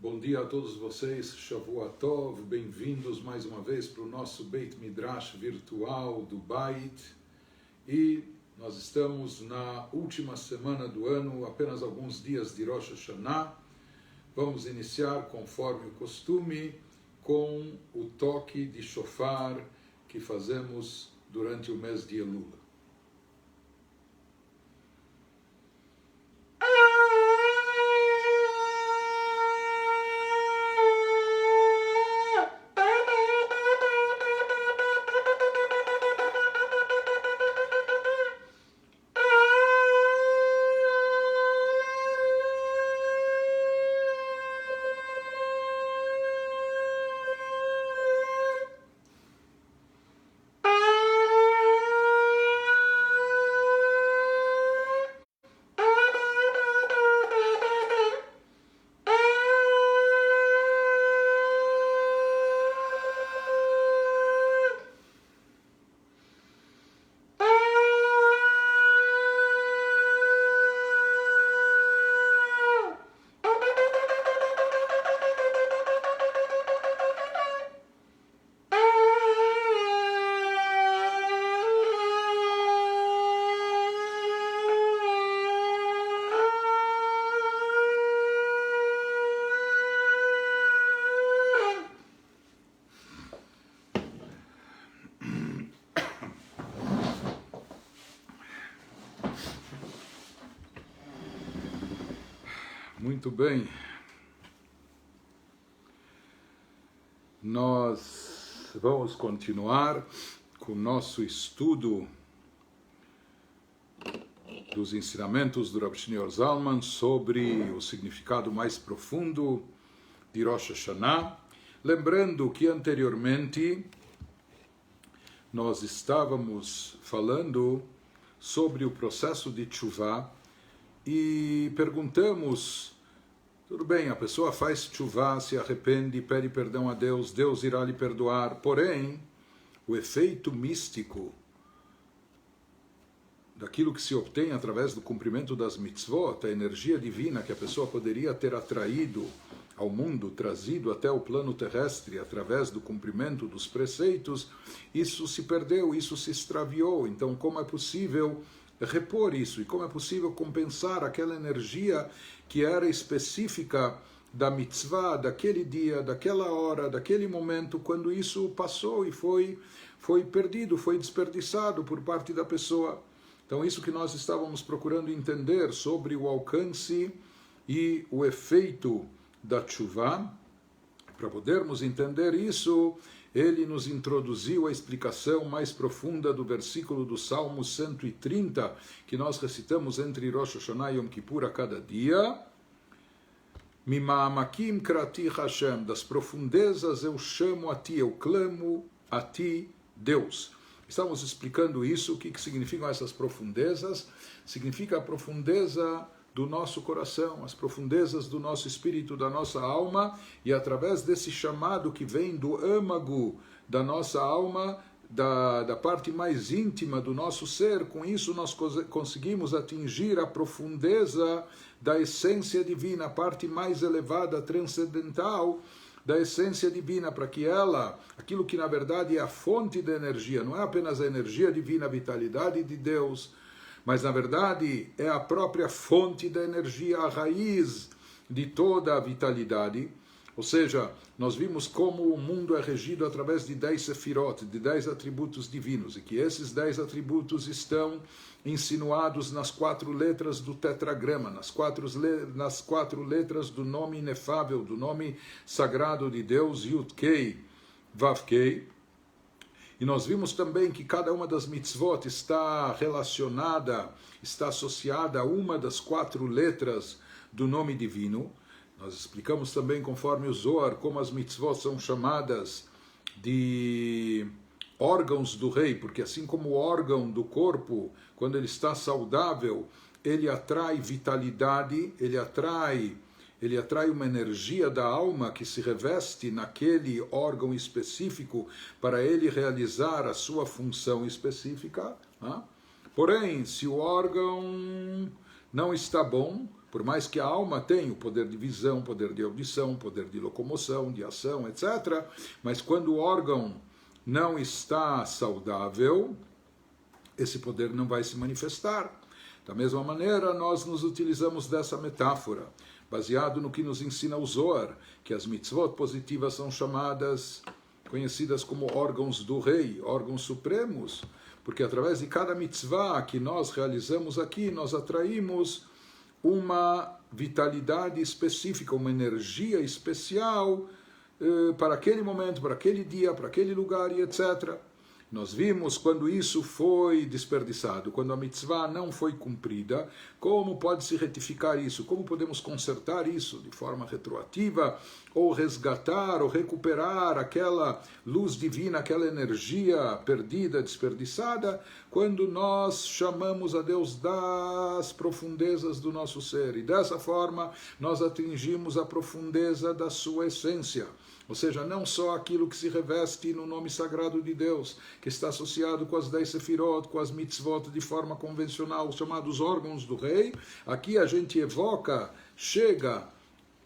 Bom dia a todos vocês, Shavua Tov, bem-vindos mais uma vez para o nosso Beit Midrash virtual do Bait. E nós estamos na última semana do ano, apenas alguns dias de Rosh Hashanah. Vamos iniciar, conforme o costume, com o toque de shofar que fazemos durante o mês de Elul. Muito bem, nós vamos continuar com o nosso estudo dos ensinamentos do Rav Shneur Zalman sobre o significado mais profundo de Rosh Hashanah. Lembrando que anteriormente nós estávamos falando sobre o processo de Teshuvah e perguntamos: tudo bem, a pessoa faz teshuvah, se arrepende, pede perdão a Deus, Deus irá lhe perdoar. Porém, o efeito místico daquilo que se obtém através do cumprimento das mitzvot, a energia divina que a pessoa poderia ter atraído ao mundo, trazido até o plano terrestre através do cumprimento dos preceitos, isso se perdeu, isso se extraviou. Então, como é possível repor isso? E como é possível compensar aquela energia que era específica da mitzvah, daquele dia, daquela hora, daquele momento, quando isso passou e foi perdido, foi desperdiçado por parte da pessoa? Então, isso que nós estávamos procurando entender sobre o alcance e o efeito da teshuvah. Para podermos entender isso, ele nos introduziu a explicação mais profunda do versículo do Salmo 130, que nós recitamos entre Rosh Hashanah e Yom Kippur a cada dia. Mima'amakim krati Hashem, das profundezas eu chamo a ti, eu clamo a ti, Deus. Estamos explicando isso, o que significam essas profundezas? Significa a profundeza do nosso coração, as profundezas do nosso espírito, da nossa alma, e através desse chamado que vem do âmago da nossa alma, da parte mais íntima do nosso ser, com isso nós conseguimos atingir a profundeza da essência divina, a parte mais elevada, transcendental da essência divina, para que ela, aquilo que na verdade é a fonte da energia, não é apenas a energia divina, a vitalidade de Deus, mas na verdade é a própria fonte da energia, a raiz de toda a vitalidade. Ou seja, nós vimos como o mundo é regido através de 10 sefirot, de 10 atributos divinos, e que esses 10 atributos estão insinuados nas 4 letras do tetragrama, nas quatro letras do nome inefável, do nome sagrado de Deus, Yud-Kei, Vav-Kei. E nós vimos também que cada uma das mitzvot está relacionada, está associada a uma das 4 letras do nome divino. Nós explicamos também, conforme o Zohar, como as mitzvot são chamadas de órgãos do rei, porque assim como o órgão do corpo, quando ele está saudável, ele atrai vitalidade, ele atrai uma energia da alma que se reveste naquele órgão específico para ele realizar a sua função específica. Porém, se o órgão não está bom, Por mais que a alma tenha o poder de visão, poder de audição, poder de locomoção, de ação, etc. Mas quando o órgão não está saudável, esse poder não vai se manifestar. Da mesma maneira, nós nos utilizamos dessa metáfora, baseado no que nos ensina o Zohar, que as mitzvot positivas são conhecidas como órgãos do rei, órgãos supremos, porque através de cada mitzvah que nós realizamos aqui, nós atraímos uma vitalidade específica, uma energia especial para aquele momento, para aquele dia, para aquele lugar e etc. Nós vimos quando isso foi desperdiçado, quando a mitzvah não foi cumprida, como pode se retificar isso, como podemos consertar isso de forma retroativa, ou resgatar, ou recuperar aquela luz divina, aquela energia perdida, desperdiçada, quando nós chamamos a Deus das profundezas do nosso ser. E dessa forma nós atingimos a profundeza da sua essência. Ou seja, não só aquilo que se reveste no nome sagrado de Deus, que está associado com as 10 sefirot, com as mitzvot de forma convencional, os chamados órgãos do rei. Aqui a gente evoca, chega,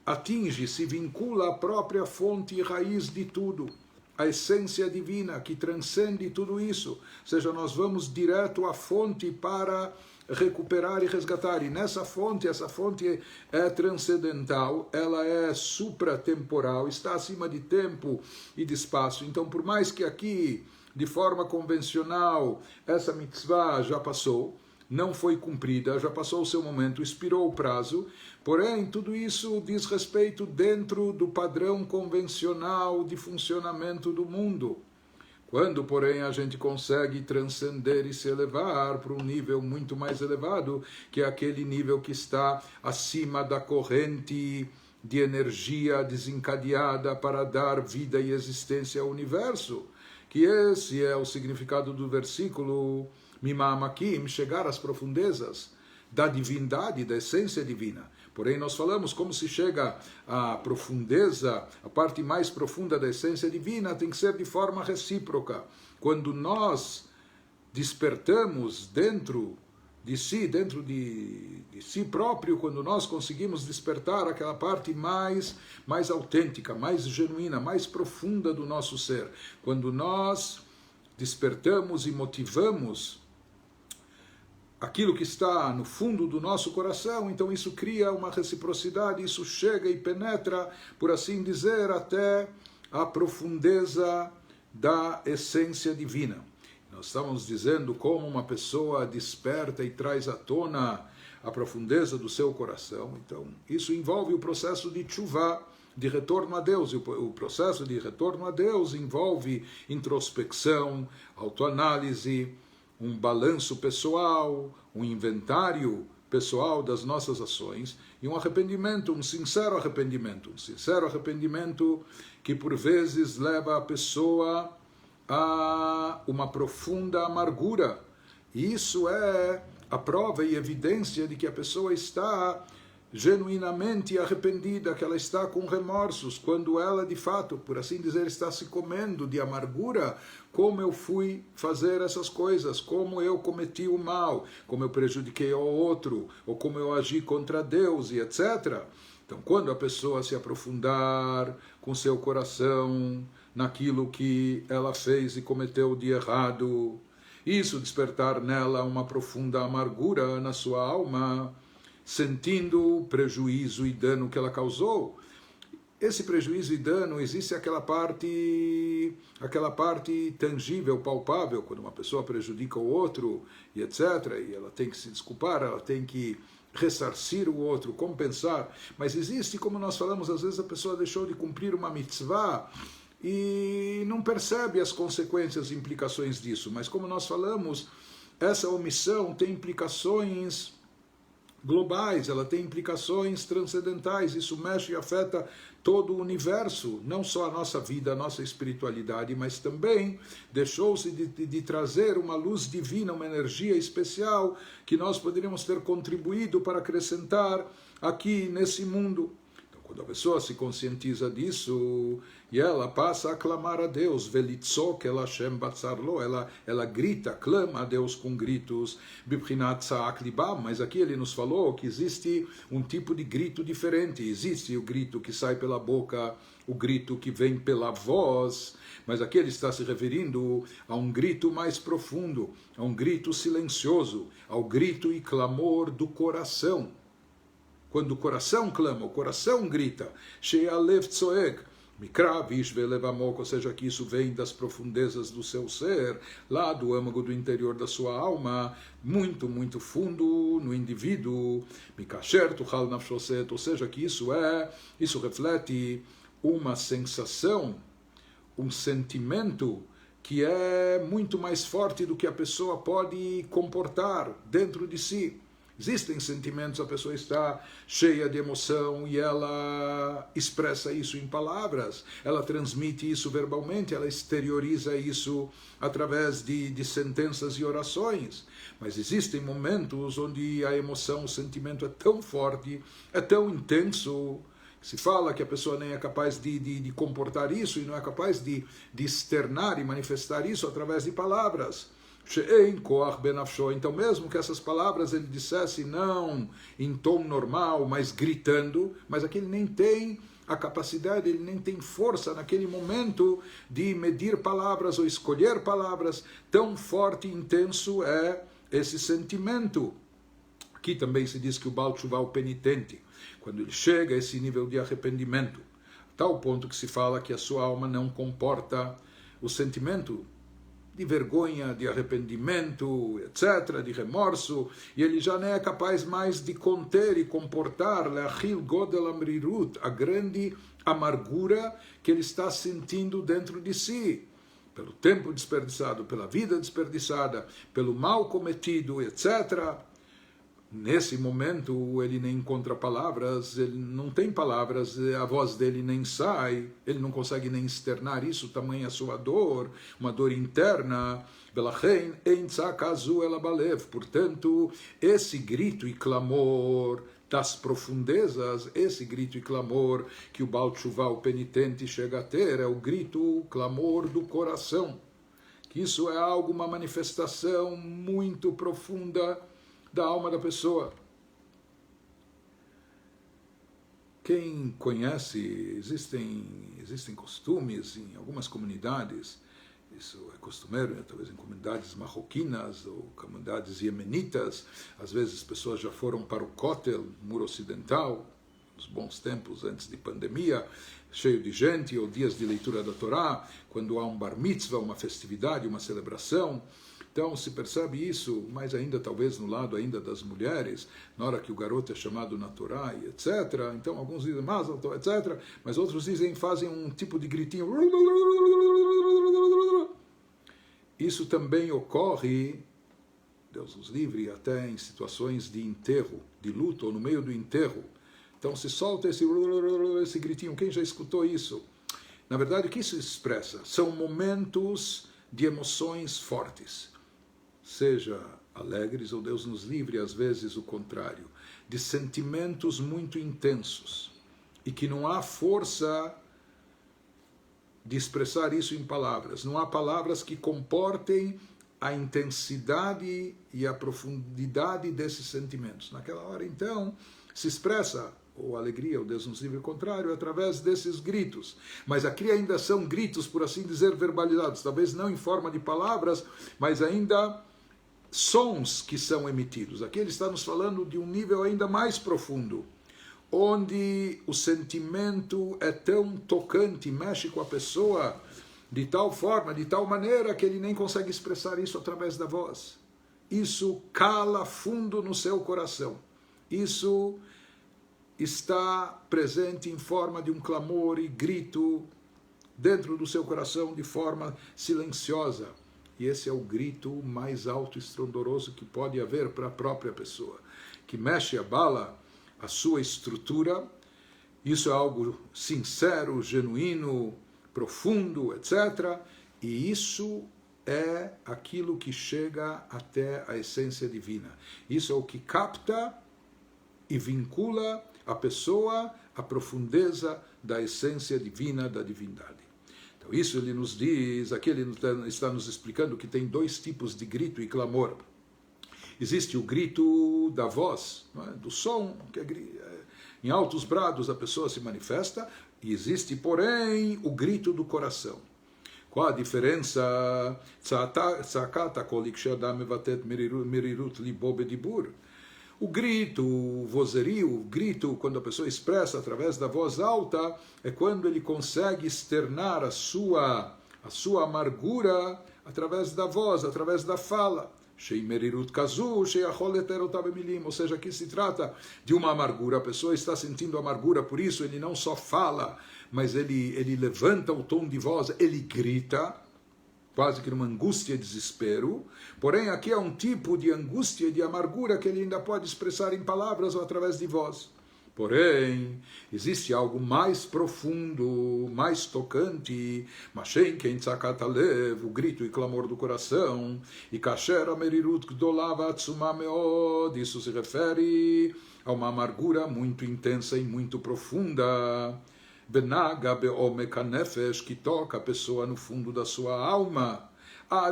atinge, se vincula à própria fonte e raiz de tudo, a essência divina que transcende tudo isso. Ou seja, nós vamos direto à fonte para recuperar e resgatar, e nessa fonte, essa fonte é transcendental, ela é supratemporal, está acima de tempo e de espaço. Então, por mais que aqui, de forma convencional, essa mitzvah já passou, não foi cumprida, já passou o seu momento, expirou o prazo, porém, tudo isso diz respeito dentro do padrão convencional de funcionamento do mundo. Quando, porém, a gente consegue transcender e se elevar para um nível muito mais elevado, que é aquele nível que está acima da corrente de energia desencadeada para dar vida e existência ao universo, que esse é o significado do versículo Mimamakim, chegar às profundezas da divindade, da essência divina. Porém, nós falamos como se chega à profundeza, a parte mais profunda da essência divina tem que ser de forma recíproca. Quando nós despertamos dentro de si, dentro de si próprio, quando nós conseguimos despertar aquela parte mais autêntica, mais genuína, mais profunda do nosso ser, quando nós despertamos e motivamos aquilo que está no fundo do nosso coração, então isso cria uma reciprocidade, isso chega e penetra, por assim dizer, até a profundeza da essência divina. Nós estamos dizendo como uma pessoa desperta e traz à tona a profundeza do seu coração. Então, isso envolve o processo de tshuva, de retorno a Deus. E o processo de retorno a Deus envolve introspecção, autoanálise, um balanço pessoal, um inventário pessoal das nossas ações e um arrependimento, um sincero arrependimento que por vezes leva a pessoa a uma profunda amargura. E isso é a prova e evidência de que a pessoa está genuinamente arrependida, que ela está com remorsos, quando ela de fato, por assim dizer, está se comendo de amargura, como eu fui fazer essas coisas, como eu cometi o mal, como eu prejudiquei ao outro, ou como eu agi contra Deus e etc. Então, quando a pessoa se aprofundar com seu coração naquilo que ela fez e cometeu de errado, isso despertar nela uma profunda amargura na sua alma, sentindo o prejuízo e dano que ela causou. Esse prejuízo e dano, existe aquela parte tangível, palpável, quando uma pessoa prejudica o outro e etc. E ela tem que se desculpar, ela tem que ressarcir o outro, compensar. Mas existe, como nós falamos, às vezes a pessoa deixou de cumprir uma mitzvah e não percebe as consequências e implicações disso. Mas como nós falamos, essa omissão tem implicações globais, ela tem implicações transcendentais, isso mexe e afeta todo o universo, não só a nossa vida, a nossa espiritualidade, mas também deixou-se de trazer uma luz divina, uma energia especial que nós poderíamos ter contribuído para acrescentar aqui nesse mundo. Então, Quando a pessoa se conscientiza disso, e ela passa a clamar a Deus, velitzok el Hashem batzarlo, ela grita, clama a Deus com gritos, bibchinat tza'ak libam, mas aqui ele nos falou que existe um tipo de grito diferente, existe o grito que sai pela boca, o grito que vem pela voz, mas aqui ele está se referindo a um grito mais profundo, a um grito silencioso, ao grito e clamor do coração. Quando o coração clama, o coração grita, she'alev tzoek, mikra vishve levamok, ou seja, que isso vem das profundezas do seu ser, lá do âmago do interior da sua alma, muito, muito fundo no indivíduo, mikasher tuchal nafshoset, ou seja, que isso reflete uma sensação, um sentimento que é muito mais forte do que a pessoa pode comportar dentro de si. Existem sentimentos, a pessoa está cheia de emoção e ela expressa isso em palavras, ela transmite isso verbalmente, ela exterioriza isso através de sentenças e orações. Mas existem momentos onde a emoção, o sentimento é tão forte, é tão intenso, se fala que a pessoa nem é capaz de comportar isso e não é capaz de externar e manifestar isso através de palavras. Então mesmo que essas palavras ele dissesse não em tom normal, mas gritando, mas aqui ele nem tem a capacidade, ele nem tem força naquele momento de medir palavras ou escolher palavras, tão forte e intenso é esse sentimento. Aqui também se diz que o Baal Teshuvah, o penitente, quando ele chega a esse nível de arrependimento, tal ponto que se fala que a sua alma não comporta o sentimento de vergonha, de arrependimento, etc., de remorso, e ele já não é capaz mais de conter e comportar a grande amargura que ele está sentindo dentro de si, pelo tempo desperdiçado, pela vida desperdiçada, pelo mal cometido, etc., Nesse momento ele nem encontra palavras, ele não tem palavras, a voz dele nem sai, ele não consegue nem externar isso, tamanha sua dor, uma dor interna. Portanto, esse grito e clamor das profundezas, esse grito e clamor que o Baal Teshuvah, o penitente, chega a ter, é o grito, o clamor do coração. Que isso é algo, uma manifestação muito profunda da alma da pessoa. Quem conhece, existem costumes em algumas comunidades, isso é costumeiro, talvez em comunidades marroquinas ou comunidades iemenitas, às vezes as pessoas já foram para o Kotel, muro ocidental, nos bons tempos antes de pandemia, cheio de gente, ou dias de leitura da Torá, quando há um bar mitzvah, uma festividade, uma celebração. Então se percebe isso, mas ainda talvez no lado ainda das mulheres, na hora que o garoto é chamado na Torá, etc. Então alguns dizem Mazel Tov, etc. Mas outros fazem um tipo de gritinho. Isso também ocorre, Deus nos livre, até em situações de enterro, de luto, ou no meio do enterro. Então se solta esse gritinho. Quem já escutou isso? Na verdade, o que isso expressa? São momentos de emoções fortes. Seja alegres ou Deus nos livre, às vezes o contrário, de sentimentos muito intensos e que não há força de expressar isso em palavras, não há palavras que comportem a intensidade e a profundidade desses sentimentos. Naquela hora, então, se expressa ou alegria, ou Deus nos livre o contrário, através desses gritos. Mas aqui ainda são gritos, por assim dizer, verbalizados, talvez não em forma de palavras, mas ainda sons que são emitidos. Aqui ele está nos falando de um nível ainda mais profundo, onde o sentimento é tão tocante, mexe com a pessoa de tal forma, de tal maneira, que ele nem consegue expressar isso através da voz. Isso cala fundo no seu coração. Isso está presente em forma de um clamor e grito dentro do seu coração de forma silenciosa. E esse é o grito mais alto e estrondoroso que pode haver para a própria pessoa, que mexe, abala a sua estrutura. Isso é algo sincero, genuíno, profundo, etc. E isso é aquilo que chega até a essência divina. Isso é o que capta e vincula a pessoa a profundeza da essência divina, da divindade. Então isso ele nos diz, aqui ele está nos explicando que tem dois tipos de grito e clamor. Existe o grito da voz, não é? Do som, que em altos brados a pessoa se manifesta, e existe, porém, o grito do coração. Qual a diferença? O grito, o vozerio, o grito, quando a pessoa expressa através da voz alta, é quando ele consegue externar a sua amargura através da voz, através da fala. Ou seja, aqui se trata de uma amargura, a pessoa está sentindo amargura, por isso ele não só fala, mas ele levanta o tom de voz, ele grita, quase que numa angústia e desespero. Porém, aqui é um tipo de angústia e de amargura que ele ainda pode expressar em palavras ou através de voz. Porém, existe algo mais profundo, mais tocante, o grito e clamor do coração, e isso se refere a uma amargura muito intensa e muito profunda, que toca a pessoa no fundo da sua alma, a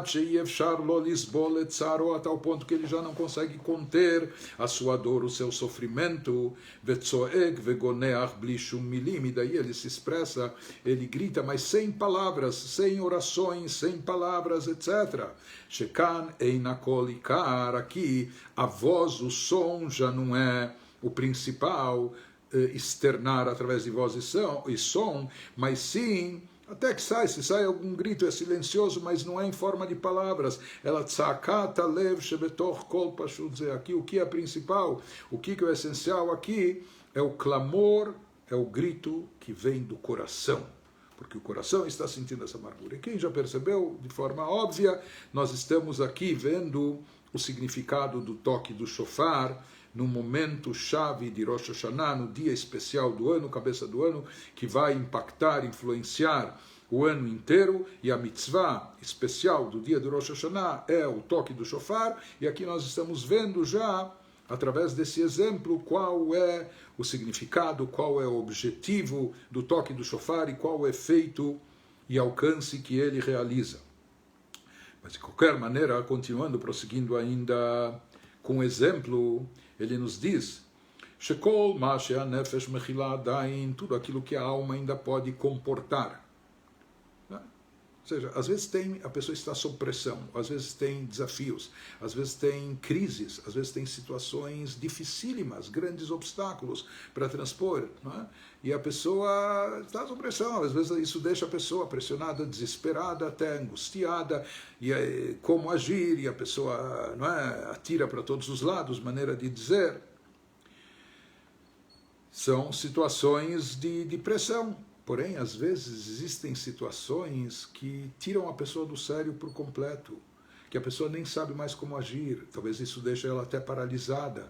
tal ponto que ele já não consegue conter a sua dor, o seu sofrimento, e daí ele se expressa, ele grita, mas sem palavras, sem orações, sem palavras, etc. Aqui a voz, o som já não é o principal, externar através de voz e som, mas sim, até que se sai algum grito, é silencioso, mas não é em forma de palavras. Ela tzakata lev shebetor kol pashut ze. Aqui o que é principal, o que é o essencial aqui, é o clamor, é o grito que vem do coração. Porque o coração está sentindo essa amargura. E quem já percebeu, de forma óbvia, nós estamos aqui vendo o significado do toque do shofar, no momento chave de Rosh Hashanah, no dia especial do ano, cabeça do ano, que vai impactar, influenciar o ano inteiro, e a mitzvah especial do dia de Rosh Hashanah é o toque do shofar, e aqui nós estamos vendo já, através desse exemplo, qual é o significado, qual é o objetivo do toque do shofar e qual o efeito e alcance que ele realiza. Mas de qualquer maneira, continuando, prosseguindo ainda com o exemplo, ele nos diz, Shekol Mashe Nefesh Mechila Dain, tudo aquilo que a alma ainda pode comportar. Ou seja, às vezes a pessoa está sob pressão, às vezes tem desafios, às vezes tem crises, às vezes tem situações dificílimas, grandes obstáculos para transpor, não é? E a pessoa está sob pressão, às vezes isso deixa a pessoa pressionada, desesperada, até angustiada, e como agir, e a pessoa, não é, atira para todos os lados, maneira de dizer. São situações de pressão. Porém, às vezes existem situações que tiram a pessoa do sério por completo, que a pessoa nem sabe mais como agir, talvez isso deixe ela até paralisada.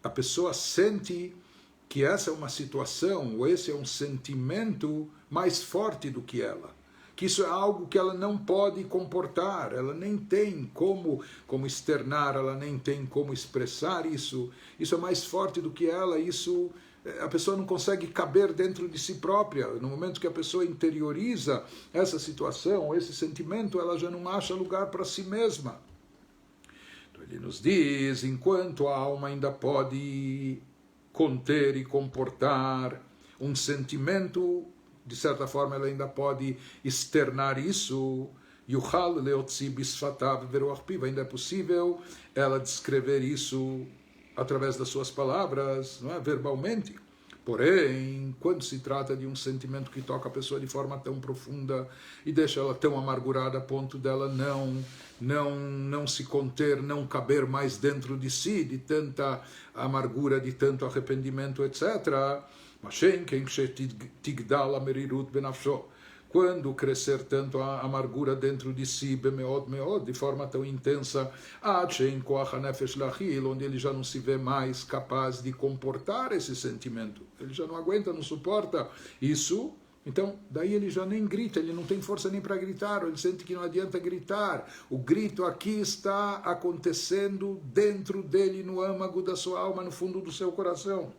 A pessoa sente que essa é uma situação, ou esse é um sentimento mais forte do que ela, que isso é algo que ela não pode comportar, ela nem tem como externar, ela nem tem como expressar isso é mais forte do que ela, isso a pessoa não consegue caber dentro de si própria. No momento que a pessoa interioriza essa situação, esse sentimento, ela já não acha lugar para si mesma. Então ele nos diz, enquanto a alma ainda pode conter e comportar um sentimento, de certa forma ela ainda pode externar isso, ainda é possível ela descrever isso através das suas palavras, não é? Verbalmente. Porém, quando se trata de um sentimento que toca a pessoa de forma tão profunda e deixa ela tão amargurada a ponto dela não se conter, não caber mais dentro de si, de tanta amargura, de tanto arrependimento, etc. Quando crescer tanto a amargura dentro de si, de forma tão intensa, onde ele já não se vê mais capaz de comportar esse sentimento, ele já não aguenta, não suporta isso, Então, daí ele já nem grita, ele não tem força nem para gritar, ou ele sente que não adianta gritar. O grito aqui está acontecendo dentro dele, no âmago da sua alma, no fundo do seu coração.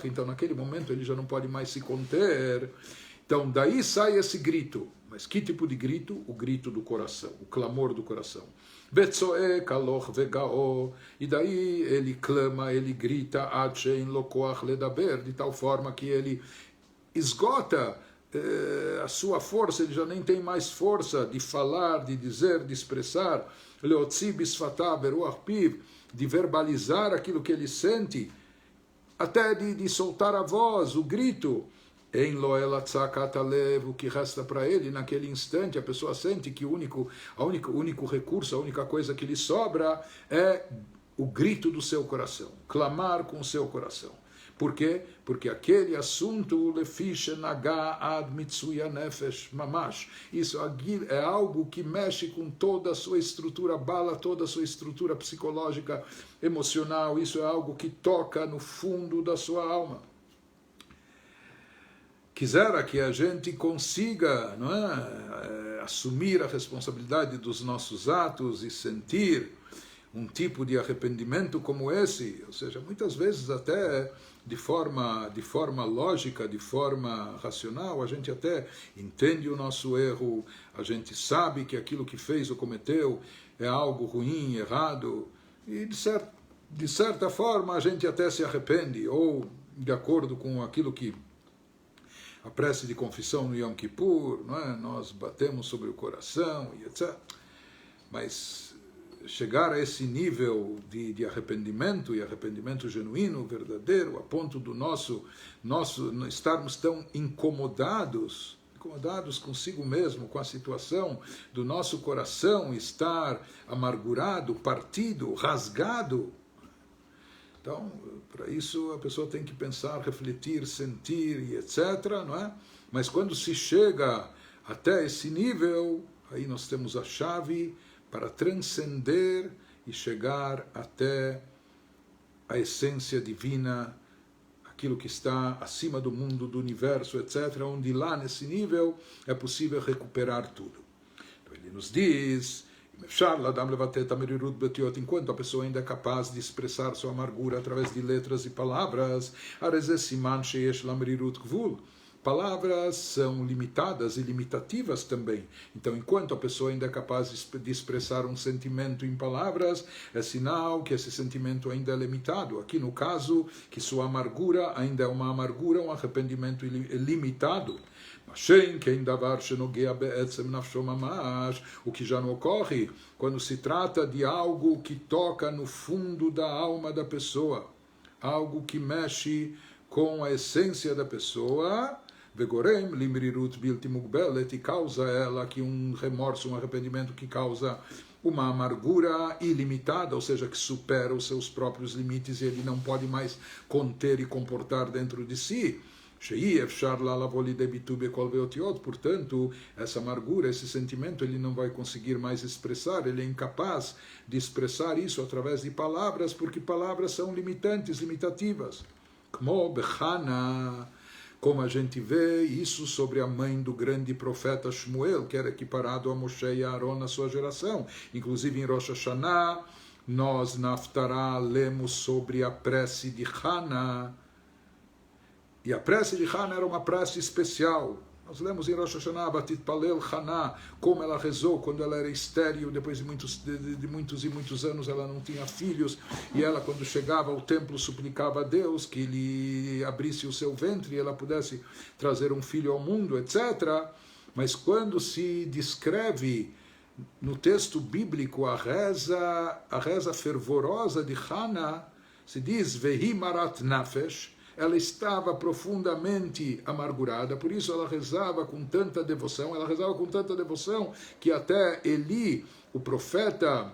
Então, naquele momento, ele já não pode mais se conter. Então, daí sai esse grito. Mas que tipo de grito? O grito do coração, o clamor do coração. E daí ele clama, ele grita, de tal forma que ele esgota a sua força, ele já nem tem mais força de falar, de dizer, de expressar, de verbalizar aquilo que ele sente, até de soltar a voz, o grito. Em Loela Tzakatalev, o que resta para ele naquele instante, a pessoa sente que o único recurso, a única coisa que lhe sobra é o grito do seu coração, clamar com o seu coração. Por quê? Porque aquele assunto, Lefish Naga Ad Mitsuya Nefesh Mamash, isso é algo que mexe com toda a sua estrutura, abala toda a sua estrutura psicológica, emocional, isso é algo que toca no fundo da sua alma. Quisera que a gente consiga, não é, assumir a responsabilidade dos nossos atos e sentir um tipo de arrependimento como esse, ou seja, muitas vezes até de forma lógica, de forma racional, a gente até entende o nosso erro, a gente sabe que aquilo que fez ou cometeu é algo ruim, errado, e de certa forma a gente até se arrepende, ou de acordo com aquilo que a prece de confissão no Yom Kippur, não é? Nós batemos sobre o coração e etc. Mas chegar a esse nível de arrependimento, e arrependimento genuíno, verdadeiro, a ponto do nosso estarmos tão incomodados consigo mesmo, com a situação do nosso coração estar amargurado, partido, rasgado. Então, para isso a pessoa tem que pensar, refletir, sentir e etc., não é? Mas quando se chega até esse nível, aí nós temos a chave para transcender e chegar até a essência divina, aquilo que está acima do mundo, do universo, etc., onde lá nesse nível é possível recuperar tudo. Então ele nos diz, enquanto a pessoa ainda é capaz de expressar sua amargura através de letras e palavras, palavras são limitadas e limitativas também. Então, enquanto a pessoa ainda é capaz de expressar um sentimento em palavras, é sinal que esse sentimento ainda é limitado. Aqui no caso, que sua amargura ainda é uma amargura, um arrependimento limitado. O que já não ocorre quando se trata de algo que toca no fundo da alma da pessoa, algo que mexe com a essência da pessoa, e causa ela que um remorso, um arrependimento que causa uma amargura ilimitada, ou seja, que supera os seus próprios limites e ele não pode mais conter e comportar dentro de si. Portanto, essa amargura, esse sentimento, ele não vai conseguir mais expressar, ele é incapaz de expressar isso através de palavras, porque palavras são limitantes, limitativas. Como a gente vê isso sobre a mãe do grande profeta Shmuel, que era equiparado a Moshe e Aaron na sua geração. Inclusive em Rosh Hashanah, nós na Haftarah lemos sobre a prece de Hannah. E a prece de Hannah era uma prece especial. Nós lemos em Rosh Hashanah, Batit Palel Hannah, como ela rezou quando ela era estéril, depois de muitos e muitos anos ela não tinha filhos, e ela quando chegava ao templo suplicava a Deus que lhe abrisse o seu ventre e ela pudesse trazer um filho ao mundo, etc. Mas quando se descreve no texto bíblico a reza fervorosa de Hannah, se diz Vehi Marat Nafesh, ela estava profundamente amargurada, por isso ela rezava com tanta devoção, que até Eli, o profeta,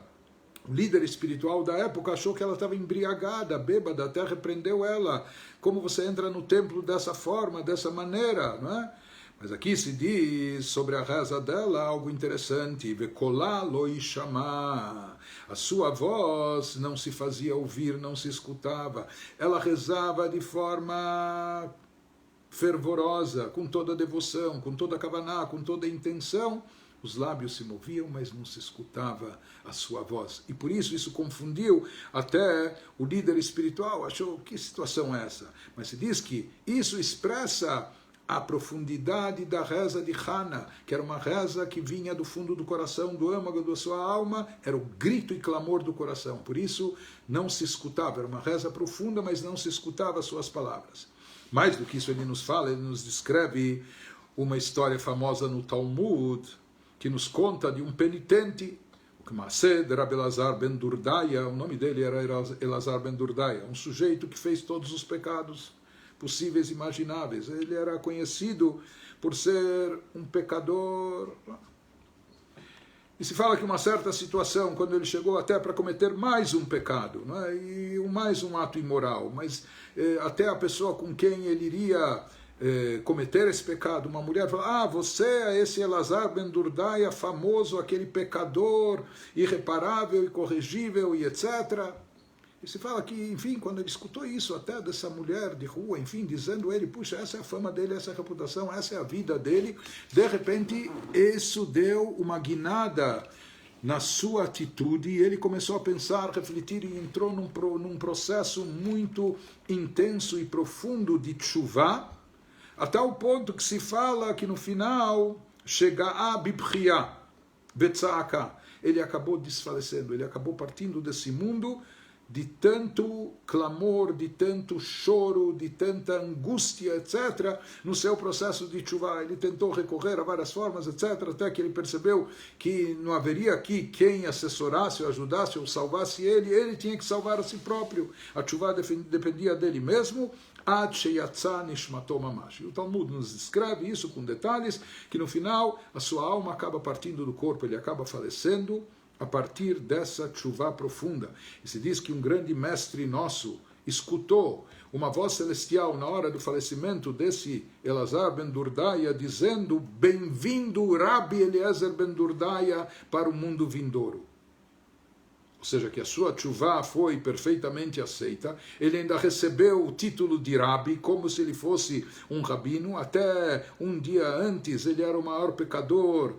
o líder espiritual da época, achou que ela estava embriagada, bêbada, até repreendeu ela. Como você entra no templo dessa forma, dessa maneira, não é? Mas aqui se diz sobre a reza dela algo interessante. Vekolá lo ishama. A sua voz não se fazia ouvir, não se escutava. Ela rezava de forma fervorosa, com toda a devoção, com toda a kavaná, com toda a intenção, os lábios se moviam, mas não se escutava a sua voz. E por isso confundiu até o líder espiritual, achou, que situação é essa? Mas se diz que isso expressa a profundidade da reza de Hana, que era uma reza que vinha do fundo do coração, do âmago da sua alma, era o grito e clamor do coração. Por isso não se escutava, era uma reza profunda, mas não se escutava as suas palavras. Mais do que isso ele nos fala, ele nos descreve uma história famosa no Talmud, que nos conta de um penitente, o Kmased Rabbi Elazar ben Durdaya, o nome dele era Elazar ben Durdaya, um sujeito que fez todos os pecados possíveis e imagináveis. Ele era conhecido por ser um pecador. E se fala que uma certa situação, quando ele chegou até para cometer mais um pecado, não é? E mais um ato imoral, mas até a pessoa com quem ele iria cometer esse pecado, uma mulher fala, você é esse Elazar ben Durdaya, famoso, aquele pecador irreparável, incorrigível e etc. E se fala que, enfim, quando ele escutou isso até dessa mulher de rua, enfim, dizendo ele, puxa, essa é a fama dele, essa é a reputação, essa é a vida dele, de repente isso deu uma guinada na sua atitude e ele começou a pensar, refletir e entrou num processo muito intenso e profundo de tshuvá, a tal ponto que se fala que no final chega a Bibchia, Betzaaka, ele acabou desfalecendo, ele acabou partindo desse mundo de tanto clamor, de tanto choro, de tanta angústia, etc., no seu processo de tshuvá. Ele tentou recorrer a várias formas, etc., até que ele percebeu que não haveria aqui quem assessorasse, ou ajudasse, ou salvasse ele tinha que salvar a si próprio. A tshuvá dependia dele mesmo, ad sheyatsa nishmato mamash. E o Talmud nos descreve isso com detalhes, que no final a sua alma acaba partindo do corpo, ele acaba falecendo, a partir dessa tshuvá profunda. E se diz que um grande mestre nosso escutou uma voz celestial na hora do falecimento desse Elazar ben Durdaya, dizendo, bem-vindo Rabbi Eliezer ben Durdaya para o mundo vindouro. Ou seja, que a sua tshuvá foi perfeitamente aceita, ele ainda recebeu o título de Rabbi, como se ele fosse um rabino, até um dia antes ele era o maior pecador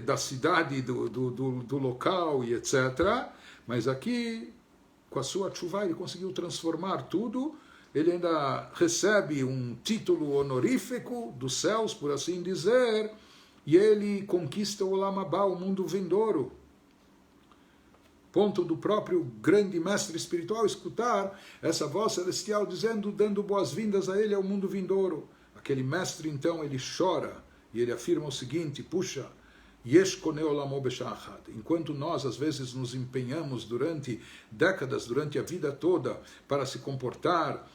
da cidade, do local e etc. Mas aqui, com a sua tshuvá, ele conseguiu transformar tudo. Ele ainda recebe um título honorífico dos céus, por assim dizer, e ele conquista o Olam Haba, o mundo vindouro. Ponto do próprio grande mestre espiritual escutar essa voz celestial dizendo, dando boas-vindas a ele ao mundo vindouro. Aquele mestre, então, ele chora e ele afirma o seguinte, puxa, enquanto nós às vezes nos empenhamos durante décadas, durante a vida toda, para se comportar,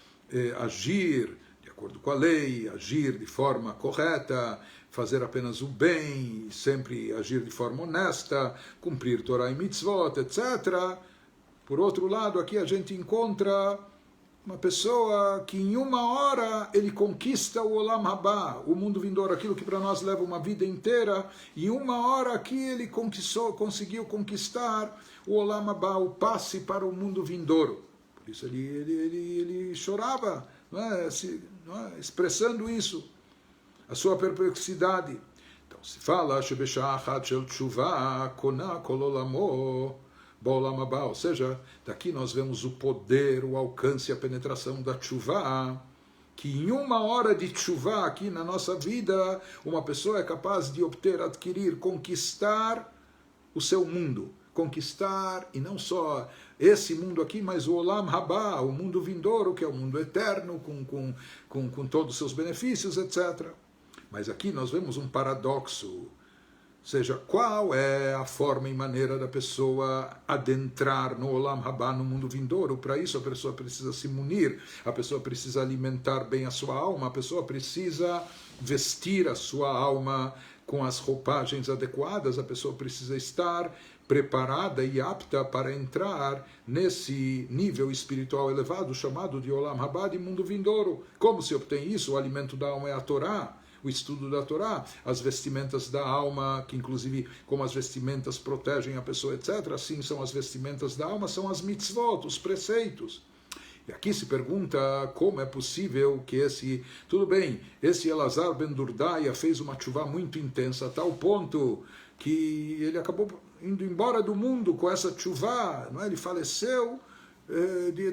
agir de acordo com a lei, agir de forma correta, fazer apenas o bem, sempre agir de forma honesta, cumprir Torá e Mitzvot, etc. Por outro lado, aqui a gente encontra uma pessoa que em uma hora ele conquista o Olam Haba, o mundo vindouro, aquilo que para nós leva uma vida inteira, e em uma hora aqui ele conseguiu conquistar o Olam Haba, o passe para o mundo vindouro. Por isso ele chorava, não é? Expressando isso, a sua perplexidade. Então se fala, ou seja, daqui nós vemos o poder, o alcance, a penetração da tshuvá, que em uma hora de tshuvá aqui na nossa vida, uma pessoa é capaz de obter, adquirir, conquistar o seu mundo. Conquistar, e não só esse mundo aqui, mas o Olam Haba, o mundo vindouro, que é o mundo eterno, com todos os seus benefícios, etc. Mas aqui nós vemos um paradoxo. Ou seja, qual é a forma e maneira da pessoa adentrar no Olam Haba, no mundo vindouro? Para isso a pessoa precisa se munir, a pessoa precisa alimentar bem a sua alma, a pessoa precisa vestir a sua alma com as roupagens adequadas, a pessoa precisa estar preparada e apta para entrar nesse nível espiritual elevado chamado de Olam Haba, de mundo vindouro. Como se obtém isso? O alimento da alma é a Torá, o estudo da Torá, as vestimentas da alma, que inclusive como as vestimentas protegem a pessoa, etc., assim são as vestimentas da alma, são as mitzvot, os preceitos. E aqui se pergunta como é possível que tudo bem, esse Elazar ben Durdaya fez uma chuva muito intensa, a tal ponto que ele acabou indo embora do mundo com essa chuva, não é? Ele faleceu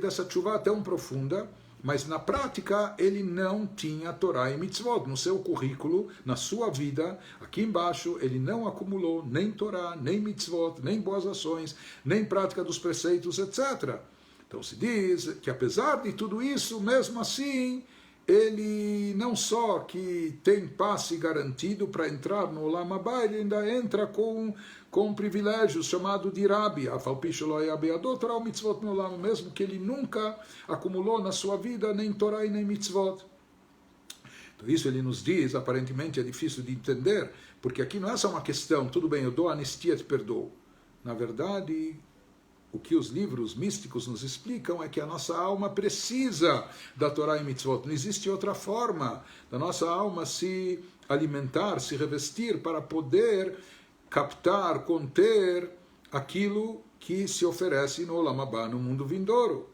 dessa chuva tão profunda, mas na prática ele não tinha Torá e Mitzvot. No seu currículo, na sua vida, aqui embaixo, ele não acumulou nem Torá, nem Mitzvot, nem boas ações, nem prática dos preceitos, etc. Então se diz que apesar de tudo isso, mesmo assim, ele não só que tem passe garantido para entrar no Olam Haba, ele ainda entra com um privilégio chamado de Rabi, mesmo que ele nunca acumulou na sua vida nem Torá e nem Mitzvot. Então isso ele nos diz, aparentemente é difícil de entender, porque aqui não é só uma questão, tudo bem, eu dou anistia e te perdoo. Na verdade, o que os livros místicos nos explicam é que a nossa alma precisa da Torá e Mitzvot. Não existe outra forma da nossa alma se alimentar, se revestir para poder captar, conter aquilo que se oferece no Olam Haba, no mundo vindouro.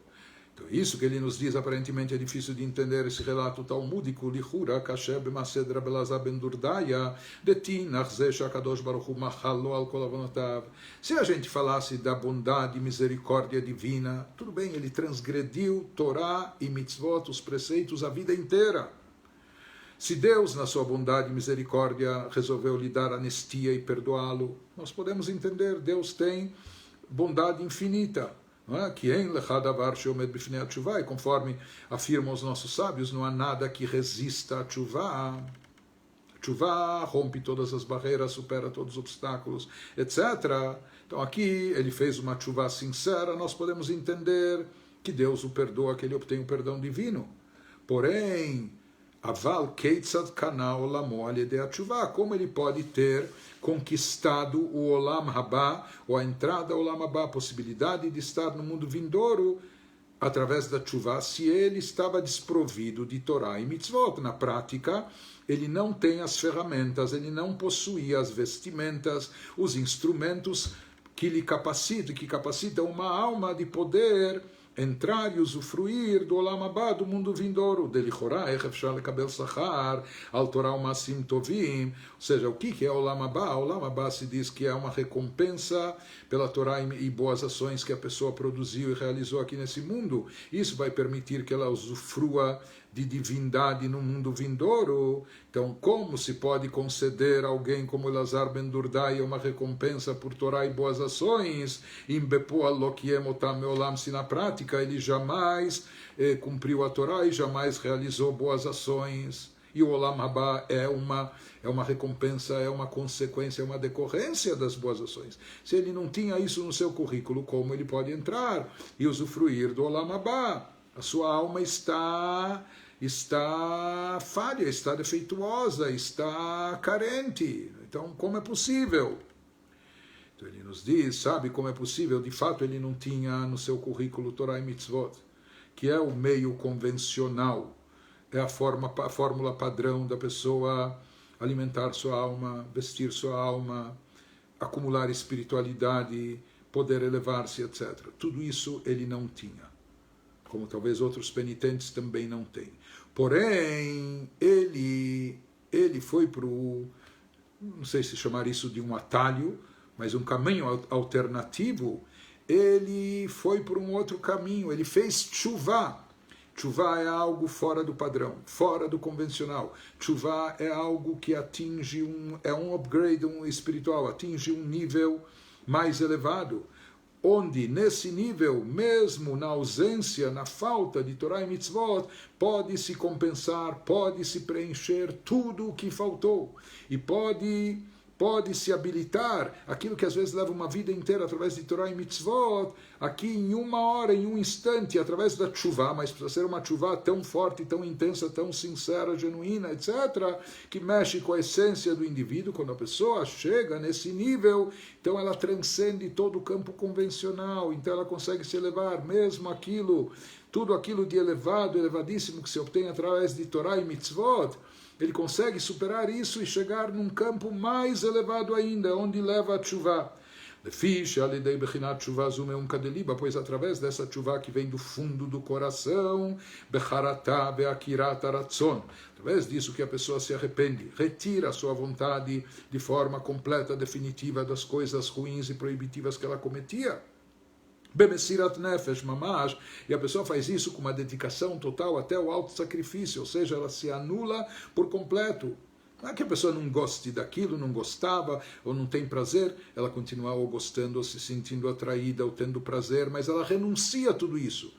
Então, isso que ele nos diz, aparentemente é difícil de entender esse relato talmúdico, Lichura, Kasher, B'mased, Rabbi Elazar ben Durdaya, Detinach, Zesha, Kadosh Baruch Hu, Machalo, al Kol Avonotav. Se a gente falasse da bondade e misericórdia divina, tudo bem, ele transgrediu Torá e Mitzvot, os preceitos, a vida inteira. Se Deus, na sua bondade e misericórdia, resolveu lhe dar anistia e perdoá-lo, nós podemos entender, Deus tem bondade infinita. Que em lechadavar sheomed bifnei atshuvah, e conforme afirmam os nossos sábios, não há nada que resista a atshuvah. Atshuvah rompe todas as barreiras, supera todos os obstáculos, etc. Então aqui ele fez uma atshuvah sincera, nós podemos entender que Deus o perdoa, que ele obtém o perdão divino. Porém, aval keitzad kana olamo al yedei atshuvah, como ele pode ter conquistado o Olam Haba, ou a entrada ao Olam Haba, a possibilidade de estar no mundo vindouro através da tshuva, se ele estava desprovido de Torá e Mitzvot. Na prática, ele não tem as ferramentas, ele não possuía as vestimentas, os instrumentos que lhe capacitam uma alma de poder entrar e usufruir do Olam Haba, do mundo vindouro, delichorá, echefshar lekabel sachar, al Torah umasim tovim. Ou seja, o que é Olam Haba? Olam Haba se diz que é uma recompensa pela Torá e boas ações que a pessoa produziu e realizou aqui nesse mundo. Isso vai permitir que ela usufrua de divindade no mundo vindouro. Então, como se pode conceder a alguém como Elazar ben Durdaya uma recompensa por Torá e boas ações? Se na prática ele jamais cumpriu a Torá e jamais realizou boas ações. E o Olam Haba é uma recompensa, é uma consequência, é uma decorrência das boas ações. Se ele não tinha isso no seu currículo, como ele pode entrar e usufruir do Olam Haba? A sua alma está falha, está defeituosa, está carente. Então, como é possível? Então ele nos diz, sabe como é possível? De fato, ele não tinha no seu currículo Torá e Mitzvot, que é o meio convencional, é a fórmula padrão da pessoa alimentar sua alma, vestir sua alma, acumular espiritualidade, poder elevar-se, etc. Tudo isso ele não tinha, como talvez outros penitentes também não têm. Porém, ele foi para não sei se chamar isso de um atalho, mas um caminho alternativo. Ele foi por um outro caminho, ele fez tshuva. Tshuva é algo fora do padrão, fora do convencional. Tshuva é algo que atinge um upgrade espiritual, atinge um nível mais elevado, onde nesse nível, mesmo na ausência, na falta de Torá e Mitzvot, pode-se compensar, pode-se preencher tudo o que faltou, e pode-se habilitar aquilo que às vezes leva uma vida inteira através de Torá e Mitzvot, aqui em uma hora, em um instante, através da tshuva, mas precisa ser uma tshuva tão forte, tão intensa, tão sincera, genuína, etc., que mexe com a essência do indivíduo. Quando a pessoa chega nesse nível, então ela transcende todo o campo convencional, então ela consegue se elevar, mesmo tudo aquilo de elevado, elevadíssimo que se obtém através de Torá e Mitzvot, ele consegue superar isso e chegar num campo mais elevado ainda, onde leva a tshuva. Pois através dessa tshuva que vem do fundo do coração, através disso que a pessoa se arrepende, retira a sua vontade de forma completa, definitiva das coisas ruins e proibitivas que ela cometia. Bemesirat nefesh mamash, e a pessoa faz isso com uma dedicação total até o auto-sacrifício, ou seja, ela se anula por completo. Não é que a pessoa não goste daquilo, não gostava, ou não tem prazer, ela continua ou gostando, ou se sentindo atraída, ou tendo prazer, mas ela renuncia a tudo isso.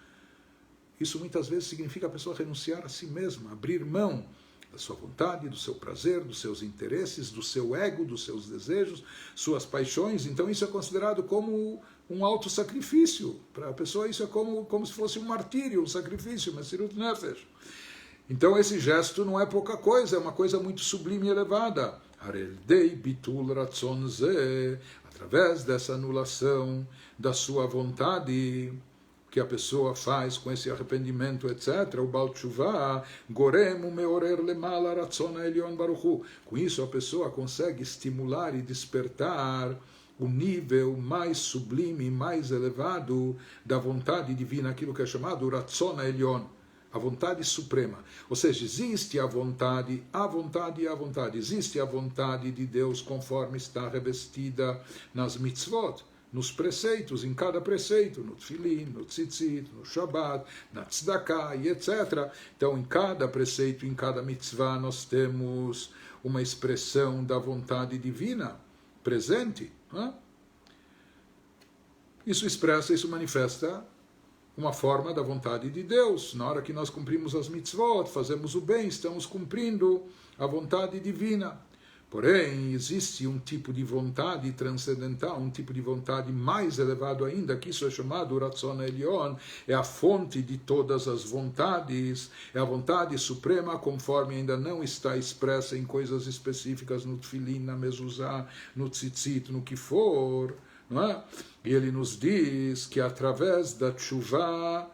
Isso muitas vezes significa a pessoa renunciar a si mesma, abrir mão da sua vontade, do seu prazer, dos seus interesses, do seu ego, dos seus desejos, suas paixões. Então isso é considerado como um auto-sacrifício. Para a pessoa isso é como se fosse um martírio, um sacrifício, Mesirut Nefesh. Então esse gesto não é pouca coisa, é uma coisa muito sublime e elevada. Hareldei bitul ratzon ze, através dessa anulação da sua vontade, que a pessoa faz com esse arrependimento, etc., o Baal Teshuvah, goremu meorer lemala ratzon elyon baruchu. Com isso a pessoa consegue estimular e despertar o nível mais sublime, mais elevado da vontade divina, aquilo que é chamado ratzon elyon, a vontade suprema. Ou seja, existe a vontade e a vontade. Existe a vontade de Deus conforme está revestida nas mitzvot, nos preceitos, em cada preceito, no tefilin, no tzitzit, no shabat, na tzedakah e etc. Então, em cada preceito, em cada mitzvah, nós temos uma expressão da vontade divina presente. Não é? Isso manifesta uma forma da vontade de Deus. Na hora que nós cumprimos as mitzvot, fazemos o bem, estamos cumprindo a vontade divina. Porém, existe um tipo de vontade transcendental, um tipo de vontade mais elevado ainda, que isso é chamado Ratzon Elyon, é a fonte de todas as vontades, é a vontade suprema, conforme ainda não está expressa em coisas específicas no Tefilin, na Mezuzá, no Tzitzit, no que for, não é? E ele nos diz que através da Teshuvah,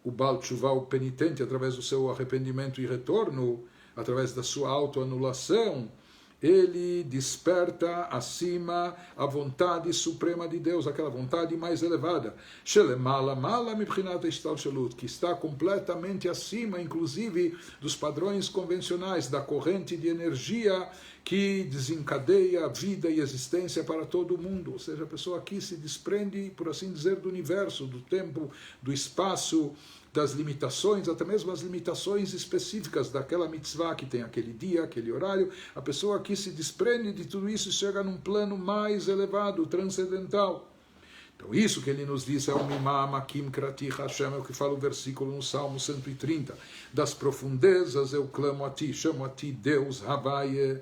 o Baal Teshuvah, o penitente, através do seu arrependimento e retorno, através da sua autoanulação, ele desperta acima a vontade suprema de Deus, aquela vontade mais elevada, que está completamente acima, inclusive, dos padrões convencionais, da corrente de energia que desencadeia a vida e existência para todo mundo. Ou seja, a pessoa aqui se desprende, por assim dizer, do universo, do tempo, do espaço, das limitações, até mesmo as limitações específicas daquela mitzvah que tem aquele dia, aquele horário. A pessoa aqui se desprende de tudo isso e chega num plano mais elevado, transcendental. Então isso que ele nos diz é o Mimam Akim Krati Hashem, é o que fala o versículo no Salmo 130. Das profundezas eu clamo a ti, chamo a ti Deus, Havaye,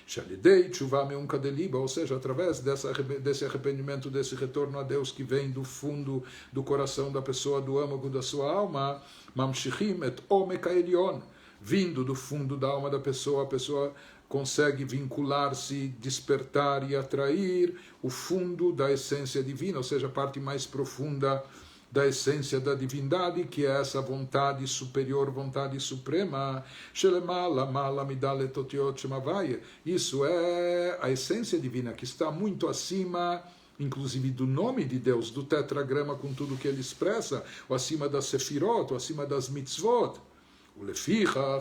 Shalidei Tshuva Meunka Deliba, ou seja, através desse arrependimento, desse retorno a Deus que vem do fundo do coração da pessoa, do âmago da sua alma, Mamshichim et Omeka Elyon, vindo do fundo da alma da pessoa, a pessoa consegue vincular-se, despertar e atrair o fundo da essência divina, ou seja, a parte mais profunda da essência da divindade, que é essa vontade superior, vontade suprema. Isso é a essência divina, que está muito acima, inclusive do nome de Deus, do tetragrama com tudo que ele expressa, ou acima das sefirot, ou acima das mitzvot.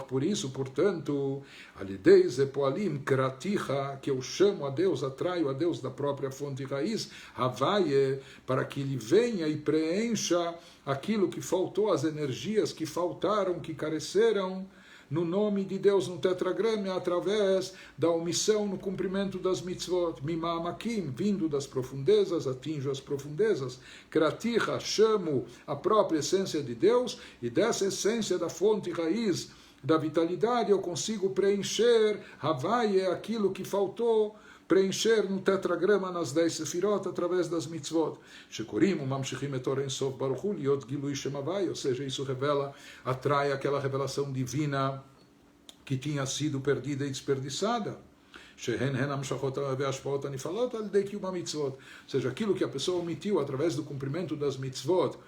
Por isso, portanto, alidei zepoalim kraticha, que eu chamo a Deus, atraio a Deus da própria fonte raiz, havaye, para que ele venha e preencha aquilo que faltou, as energias que faltaram, que careceram, no nome de Deus, no tetragrama, através da omissão no cumprimento das mitzvot. Mimamakim, vindo das profundezas, atinjo as profundezas. Kraticha, chamo a própria essência de Deus, e dessa essência da fonte raiz da vitalidade eu consigo preencher, Havai é aquilo que faltou, preencher no tetragrama nas 10 sefirot através das mitzvot. Shekorim, Mamshichim et Oren Sof Baruch Hu, Liot Gilui Shem Havai, ou seja, isso revela, atrai aquela revelação divina que tinha sido perdida e desperdiçada. Ou seja, aquilo que a pessoa omitiu através do cumprimento das mitzvot,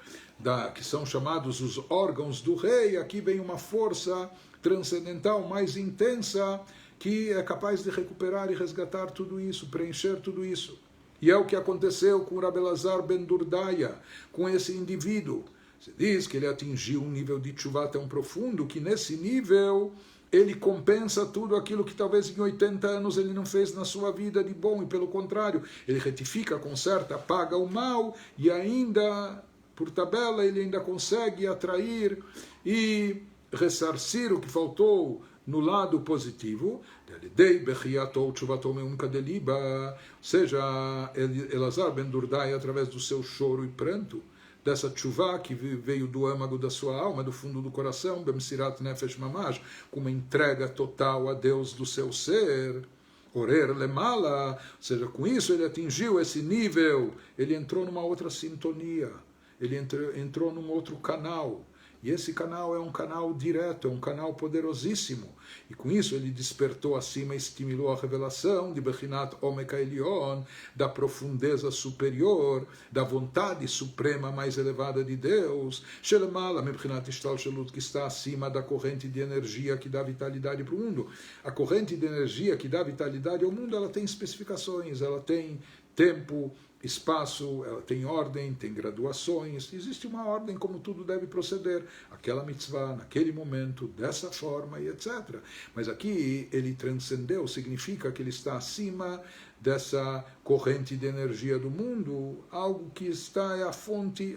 que são chamados os órgãos do rei, aqui vem uma força transcendental mais intensa que é capaz de recuperar e resgatar tudo isso, preencher tudo isso. E é o que aconteceu com Rabi Elazar ben Durdaya, com esse indivíduo. Se diz que ele atingiu um nível de tshuva tão profundo que nesse nível ele compensa tudo aquilo que talvez em 80 anos ele não fez na sua vida de bom, e pelo contrário, ele retifica, conserta, apaga o mal, e ainda, por tabela, ele ainda consegue atrair e ressarcir o que faltou no lado positivo, ou seja, Elazar ben Durdai, através do seu choro e pranto, dessa tshuva que veio do âmago da sua alma, do fundo do coração, bemsirat nefesh mamash, com uma entrega total a Deus do seu ser, orer lemala, ou seja, com isso ele atingiu esse nível, ele entrou numa outra sintonia, ele entrou num outro canal. E esse canal é um canal direto, é um canal poderosíssimo. E com isso ele despertou acima e estimulou a revelação de Bechinat Omek Elion, da profundeza superior, da vontade suprema mais elevada de Deus, Shelemala Mebchinat Ishtal Shelut, que está acima da corrente de energia que dá vitalidade para o mundo. A corrente de energia que dá vitalidade ao mundo, ela tem especificações, ela tem tempo, espaço, ela tem ordem, tem graduações, existe uma ordem como tudo deve proceder, aquela mitzvah, naquele momento, dessa forma e etc. Mas aqui ele transcendeu, significa que ele está acima dessa corrente de energia do mundo, algo que está é a fonte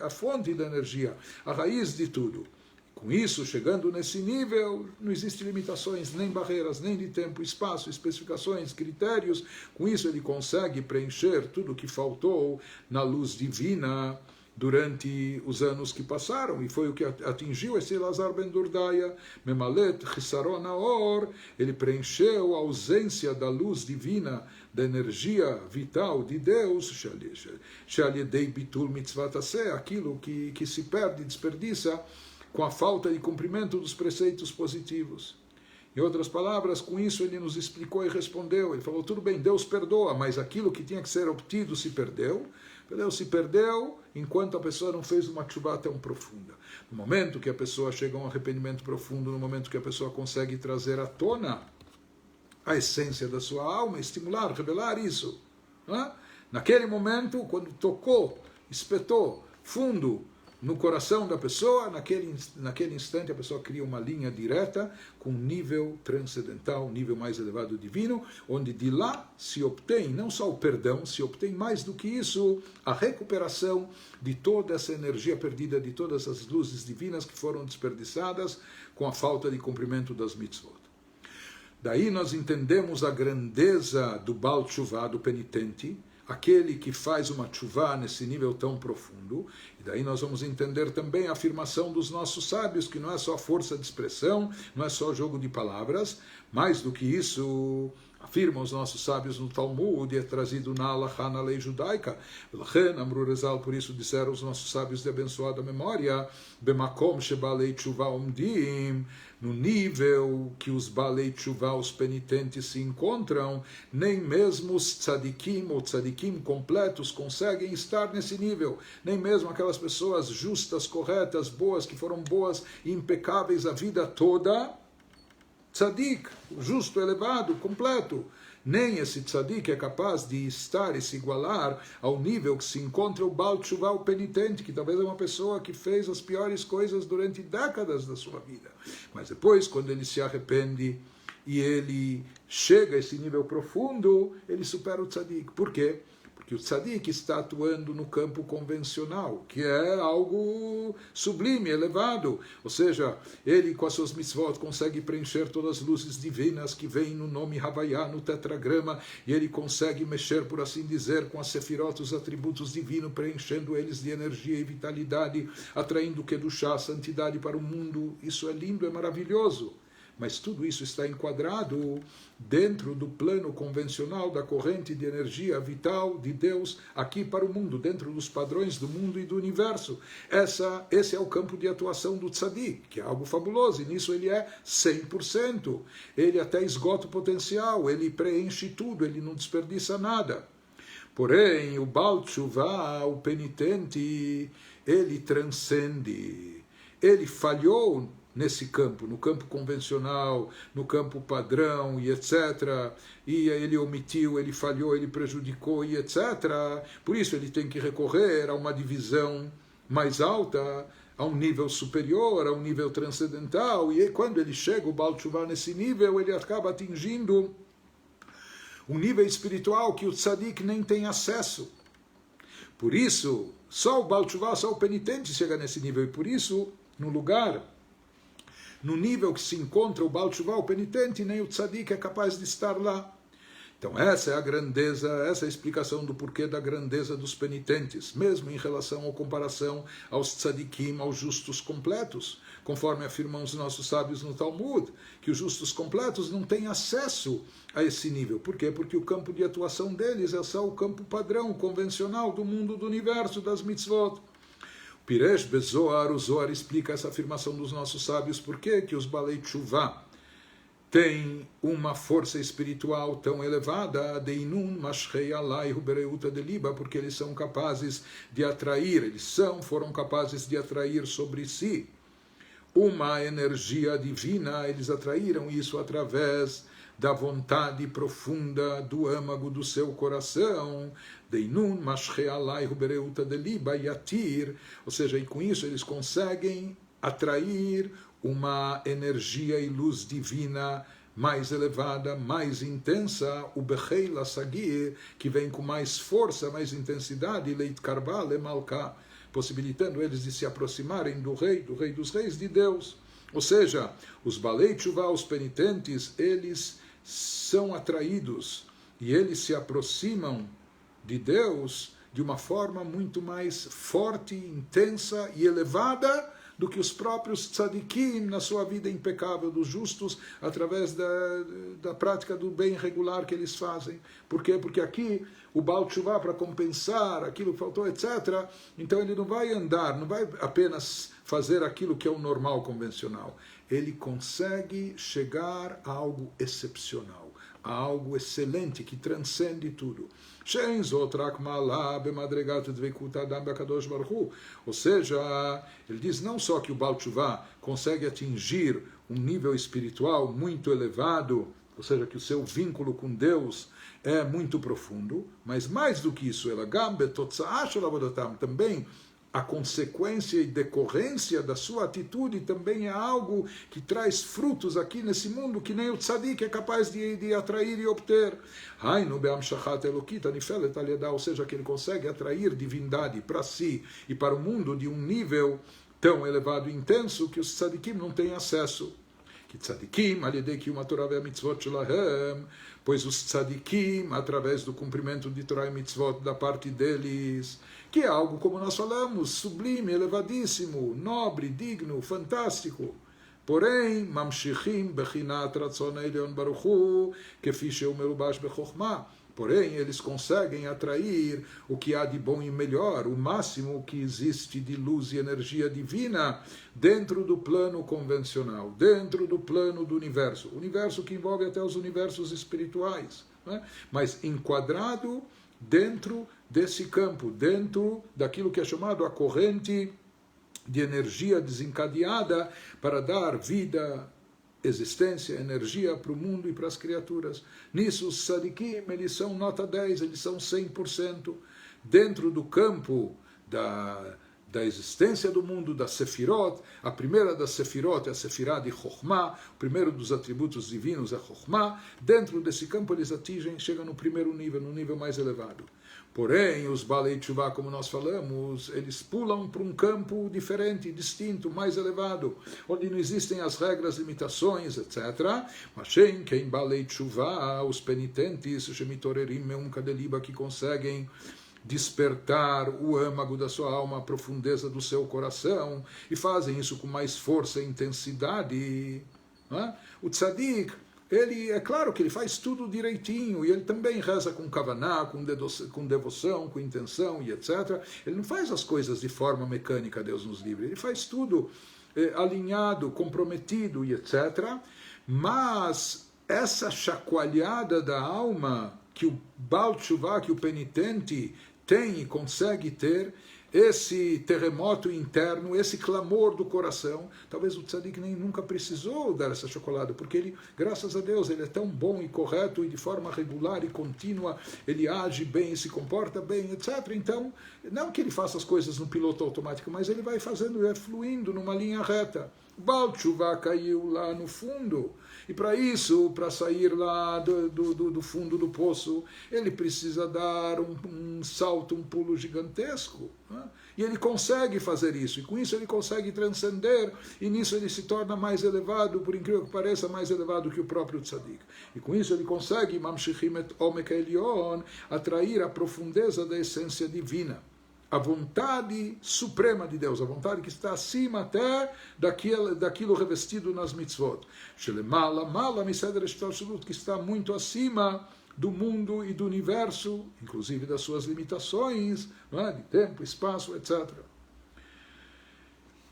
da energia, a raiz de tudo. Com isso, chegando nesse nível, não existem limitações, nem barreiras, nem de tempo, espaço, especificações, critérios. Com isso, ele consegue preencher tudo o que faltou na luz divina durante os anos que passaram. E foi o que atingiu esse Elazar ben Durdaya, Memalet Chisaron Haor, ele preencheu a ausência da luz divina, da energia vital de Deus, Shaliedei Bitul Mitzvat Aseh, aquilo que se perde, desperdiça, com a falta de cumprimento dos preceitos positivos. Em outras palavras, com isso ele nos explicou e respondeu. Ele falou, tudo bem, Deus perdoa, mas aquilo que tinha que ser obtido se perdeu. Deus se perdeu enquanto a pessoa não fez uma tshuva tão profunda. No momento que a pessoa chega a um arrependimento profundo, no momento que a pessoa consegue trazer à tona a essência da sua alma, estimular, revelar isso. Naquele momento, quando tocou, espetou fundo no coração da pessoa, naquele instante a pessoa cria uma linha direta com um nível transcendental, um nível mais elevado divino, onde de lá se obtém não só o perdão, se obtém mais do que isso, a recuperação de toda essa energia perdida, de todas as luzes divinas que foram desperdiçadas com a falta de cumprimento das mitzvot. Daí nós entendemos a grandeza do Baal Teshuvah, do penitente, aquele que faz uma tshuva nesse nível tão profundo. E daí nós vamos entender também a afirmação dos nossos sábios, que não é só força de expressão, não é só jogo de palavras, mais do que isso, afirmam os nossos sábios no Talmud, e é trazido na Halachá, na lei judaica. Por isso disseram os nossos sábios de abençoada memória, Bemakom shebalei tshuva omdim, no nível que os balei tshuva, os penitentes, se encontram, nem mesmo os tzadikim ou tzadikim completos conseguem estar nesse nível. Nem mesmo aquelas pessoas justas, corretas, boas, que foram boas e impecáveis a vida toda, tzadik, justo, elevado, completo. Nem esse tzadik é capaz de estar e se igualar ao nível que se encontra o Baal Teshuvah, o penitente, que talvez é uma pessoa que fez as piores coisas durante décadas da sua vida. Mas depois, quando ele se arrepende e ele chega a esse nível profundo, ele supera o tzadik. Por quê? Que o tzadik está atuando no campo convencional, que é algo sublime, elevado. Ou seja, ele com as suas mitzvot consegue preencher todas as luzes divinas que vêm no nome Havaiá, no tetragrama, e ele consegue mexer, por assim dizer, com as sefirot, os atributos divinos, preenchendo eles de energia e vitalidade, atraindo Kedushá, santidade para o mundo. Isso é lindo, é maravilhoso. Mas tudo isso está enquadrado dentro do plano convencional da corrente de energia vital de Deus aqui para o mundo, dentro dos padrões do mundo e do universo. Esse é o campo de atuação do tzadik, que é algo fabuloso, e nisso ele é 100%. Ele até esgota o potencial, ele preenche tudo, ele não desperdiça nada. Porém, o Baal Teshuvah, o penitente, ele transcende, ele falhou nesse campo, no campo convencional, no campo padrão e etc. E ele omitiu, ele falhou, ele prejudicou e etc. Por isso ele tem que recorrer a uma divisão mais alta, a um nível superior, a um nível transcendental. E aí, quando ele chega, o Baal Tshuva, nesse nível, ele acaba atingindo um nível espiritual que o tzadik nem tem acesso. Por isso, só o Baal Tshuva, só o penitente chega nesse nível. E por isso, no lugar, no nível que se encontra o Baal Tshuva, o penitente, nem o tzadik é capaz de estar lá. Então essa é a grandeza, essa é a explicação do porquê da grandeza dos penitentes, mesmo em relação ou comparação aos tzadikim, aos justos completos, conforme afirmam os nossos sábios no Talmud, que os justos completos não têm acesso a esse nível. Por quê? Porque o campo de atuação deles é só o campo padrão, convencional do mundo, do universo, das mitzvot. Piresh Bezoar, o Zohar explica essa afirmação dos nossos sábios, por quê? Que os Balei Tshuva tem uma força espiritual tão elevada, porque eles são capazes de atrair, foram capazes de atrair sobre si uma energia divina, eles atraíram isso através da vontade profunda do âmago do seu coração, ou seja, e com isso eles conseguem atrair uma energia e luz divina mais elevada, mais intensa, o Becheila Sagir, que vem com mais força, mais intensidade, Leit Karba Lemalka, possibilitando eles de se aproximarem do Rei dos Reis, de Deus. Ou seja, os Balei Tshuva, os penitentes, eles são atraídos e eles se aproximam de Deus de uma forma muito mais forte, intensa e elevada do que os próprios tzadikim na sua vida impecável dos justos, através da prática do bem regular que eles fazem. Por quê? Porque aqui o Baal Tshuva, para compensar aquilo que faltou, etc., então ele não vai andar, não vai apenas fazer aquilo que é o normal, convencional. Ele consegue chegar a algo excepcional, a algo excelente, que transcende tudo. Ou seja, ele diz não só que o Baal Tshuva consegue atingir um nível espiritual muito elevado, ou seja, que o seu vínculo com Deus é muito profundo, mas mais do que isso, também a consequência e decorrência da sua atitude também é algo que traz frutos aqui nesse mundo que nem o tzadik é capaz de atrair e obter. Ou seja, que ele consegue atrair divindade para si e para o mundo de um nível tão elevado e intenso que os tzadikim não têm acesso. Que tzadikim, alidei uma Torah e mitzvot shelahem, pois os tzadikim, através do cumprimento de Torah e mitzvot da parte deles, que é algo, como nós falamos, sublime, elevadíssimo, nobre, digno, fantástico. Porém, mamshichim bechinat ratzon elyon baruch hu, kefi sheu merubash bechokhmah. Porém, eles conseguem atrair o que há de bom e melhor, o máximo que existe de luz e energia divina dentro do plano convencional, dentro do plano do universo. Universo que envolve até os universos espirituais, né? Mas enquadrado dentro desse campo, dentro daquilo que é chamado a corrente de energia desencadeada para dar vida, existência, energia para o mundo e para as criaturas. Nisso, os tzadikim, eles são nota 10, eles são 100%. Dentro do campo da existência do mundo, da Sefirot, a primeira das Sefirot é a Sefirah de Chokhmah, o primeiro dos atributos divinos é Chokhmah. Dentro desse campo eles chegam no primeiro nível, no nível mais elevado. Porém, os Balei Tshuva, como nós falamos, eles pulam para um campo diferente, distinto, mais elevado, onde não existem as regras, limitações, etc. Mas quem Balei Tshuva, os penitentes, Shemitorerim Meum Kadeliba, que conseguem despertar o âmago da sua alma, a profundeza do seu coração, e fazem isso com mais força e intensidade. Né? O tzadik, ele, é claro que ele faz tudo direitinho, e ele também reza com kavaná, com devoção, com intenção, e etc. Ele não faz as coisas de forma mecânica, Deus nos livre. Ele faz tudo alinhado, comprometido, e etc. Mas essa chacoalhada da alma que o Baal Tshuva, que o penitente tem e consegue ter, esse terremoto interno, esse clamor do coração. Talvez o tzadik nem nunca precisou dar essa chocolada, porque ele, graças a Deus, ele é tão bom e correto e de forma regular e contínua, ele age bem, se comporta bem, etc. Então, não que ele faça as coisas no piloto automático, mas ele vai fazendo, é fluindo numa linha reta. O Baal Teshuvah caiu lá no fundo, e para isso, para sair lá do fundo do poço, ele precisa dar um salto, um pulo gigantesco, né? E ele consegue fazer isso, e com isso ele consegue transcender, e nisso ele se torna mais elevado, por incrível que pareça, mais elevado que o próprio tzadik. E com isso ele consegue, Mamshichim et Omek Elyon, atrair a profundeza da essência divina, a vontade suprema de Deus, a vontade que está acima até daquilo revestido nas mitzvot, que está muito acima do mundo e do universo, inclusive das suas limitações, não é? De tempo, espaço, etc.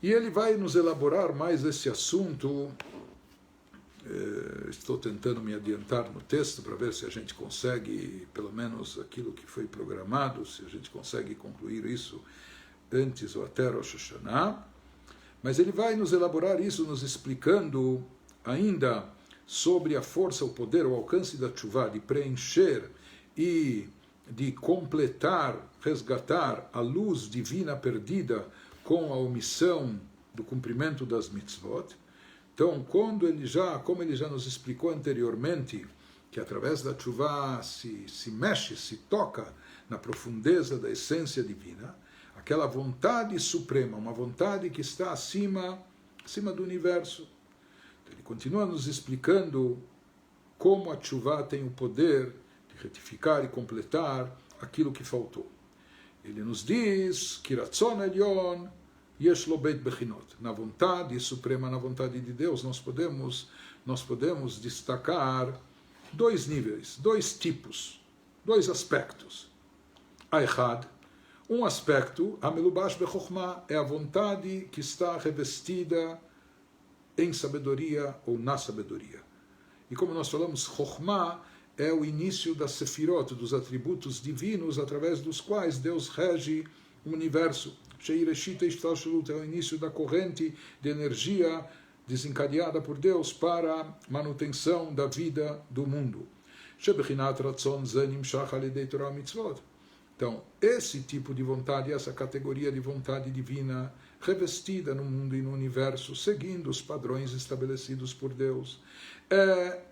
E ele vai nos elaborar mais esse assunto. Estou tentando me adiantar no texto para ver se a gente consegue, pelo menos aquilo que foi programado, se a gente consegue concluir isso antes ou até Rosh Hashanah. Mas ele vai nos elaborar isso, nos explicando ainda sobre a força, o poder, o alcance da Teshuvah, de preencher e de completar, resgatar a luz divina perdida com a omissão do cumprimento das mitzvot. Então, como ele já nos explicou anteriormente, que através da Teshuvah se mexe, se toca na profundeza da essência divina, aquela vontade suprema, uma vontade que está acima do universo. Então, ele continua nos explicando como a Teshuvah tem o poder de retificar e completar aquilo que faltou. Ele nos diz que Ratzon Elyon Yesh lo beit bechinot. Na vontade suprema, na vontade de Deus, nós podemos destacar dois níveis, dois tipos, dois aspectos. Aechad, um aspecto, Amelubash bechokhmah, é a vontade que está revestida em sabedoria ou na sabedoria. E como nós falamos, chokhmah é o início das sefirot, dos atributos divinos através dos quais Deus rege o universo. Sheireshita Ishtalshalut é o início da corrente de energia desencadeada por Deus para a manutenção da vida do mundo. Shebechinat Ratzon Zanim Shach Alidei Torah Mitzvot. Então, esse tipo de vontade, essa categoria de vontade divina revestida no mundo e no universo, seguindo os padrões estabelecidos por Deus,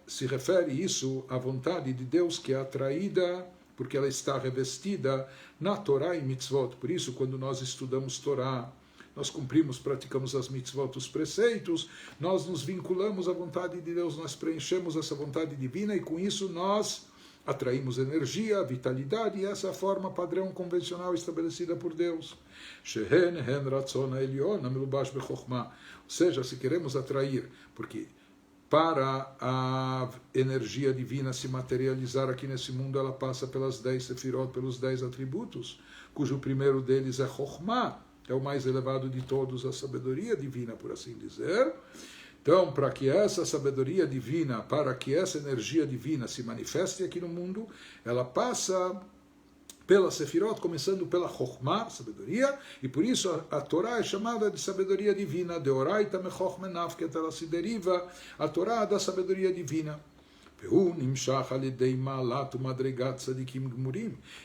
se refere isso à vontade de Deus que é atraída porque ela está revestida na Torá e mitzvot. Por isso, quando nós estudamos Torá, nós cumprimos, praticamos as mitzvot, os preceitos, nós nos vinculamos à vontade de Deus, nós preenchemos essa vontade divina e com isso nós atraímos energia, vitalidade, e essa é a forma padrão convencional estabelecida por Deus. Ou seja, se queremos atrair, porque para a energia divina se materializar aqui nesse mundo, ela passa pelas 10 sefirot, pelos 10 atributos, cujo primeiro deles é Chokhmah, é o mais elevado de todos, a sabedoria divina, por assim dizer. Então, para que essa sabedoria divina, para que essa energia divina se manifeste aqui no mundo, ela passa pela Sefirot, começando pela Chokhmah, sabedoria, e por isso a Torá é chamada de sabedoria divina, Deoraita mechokhmah nafket, ela se deriva a Torá da sabedoria divina.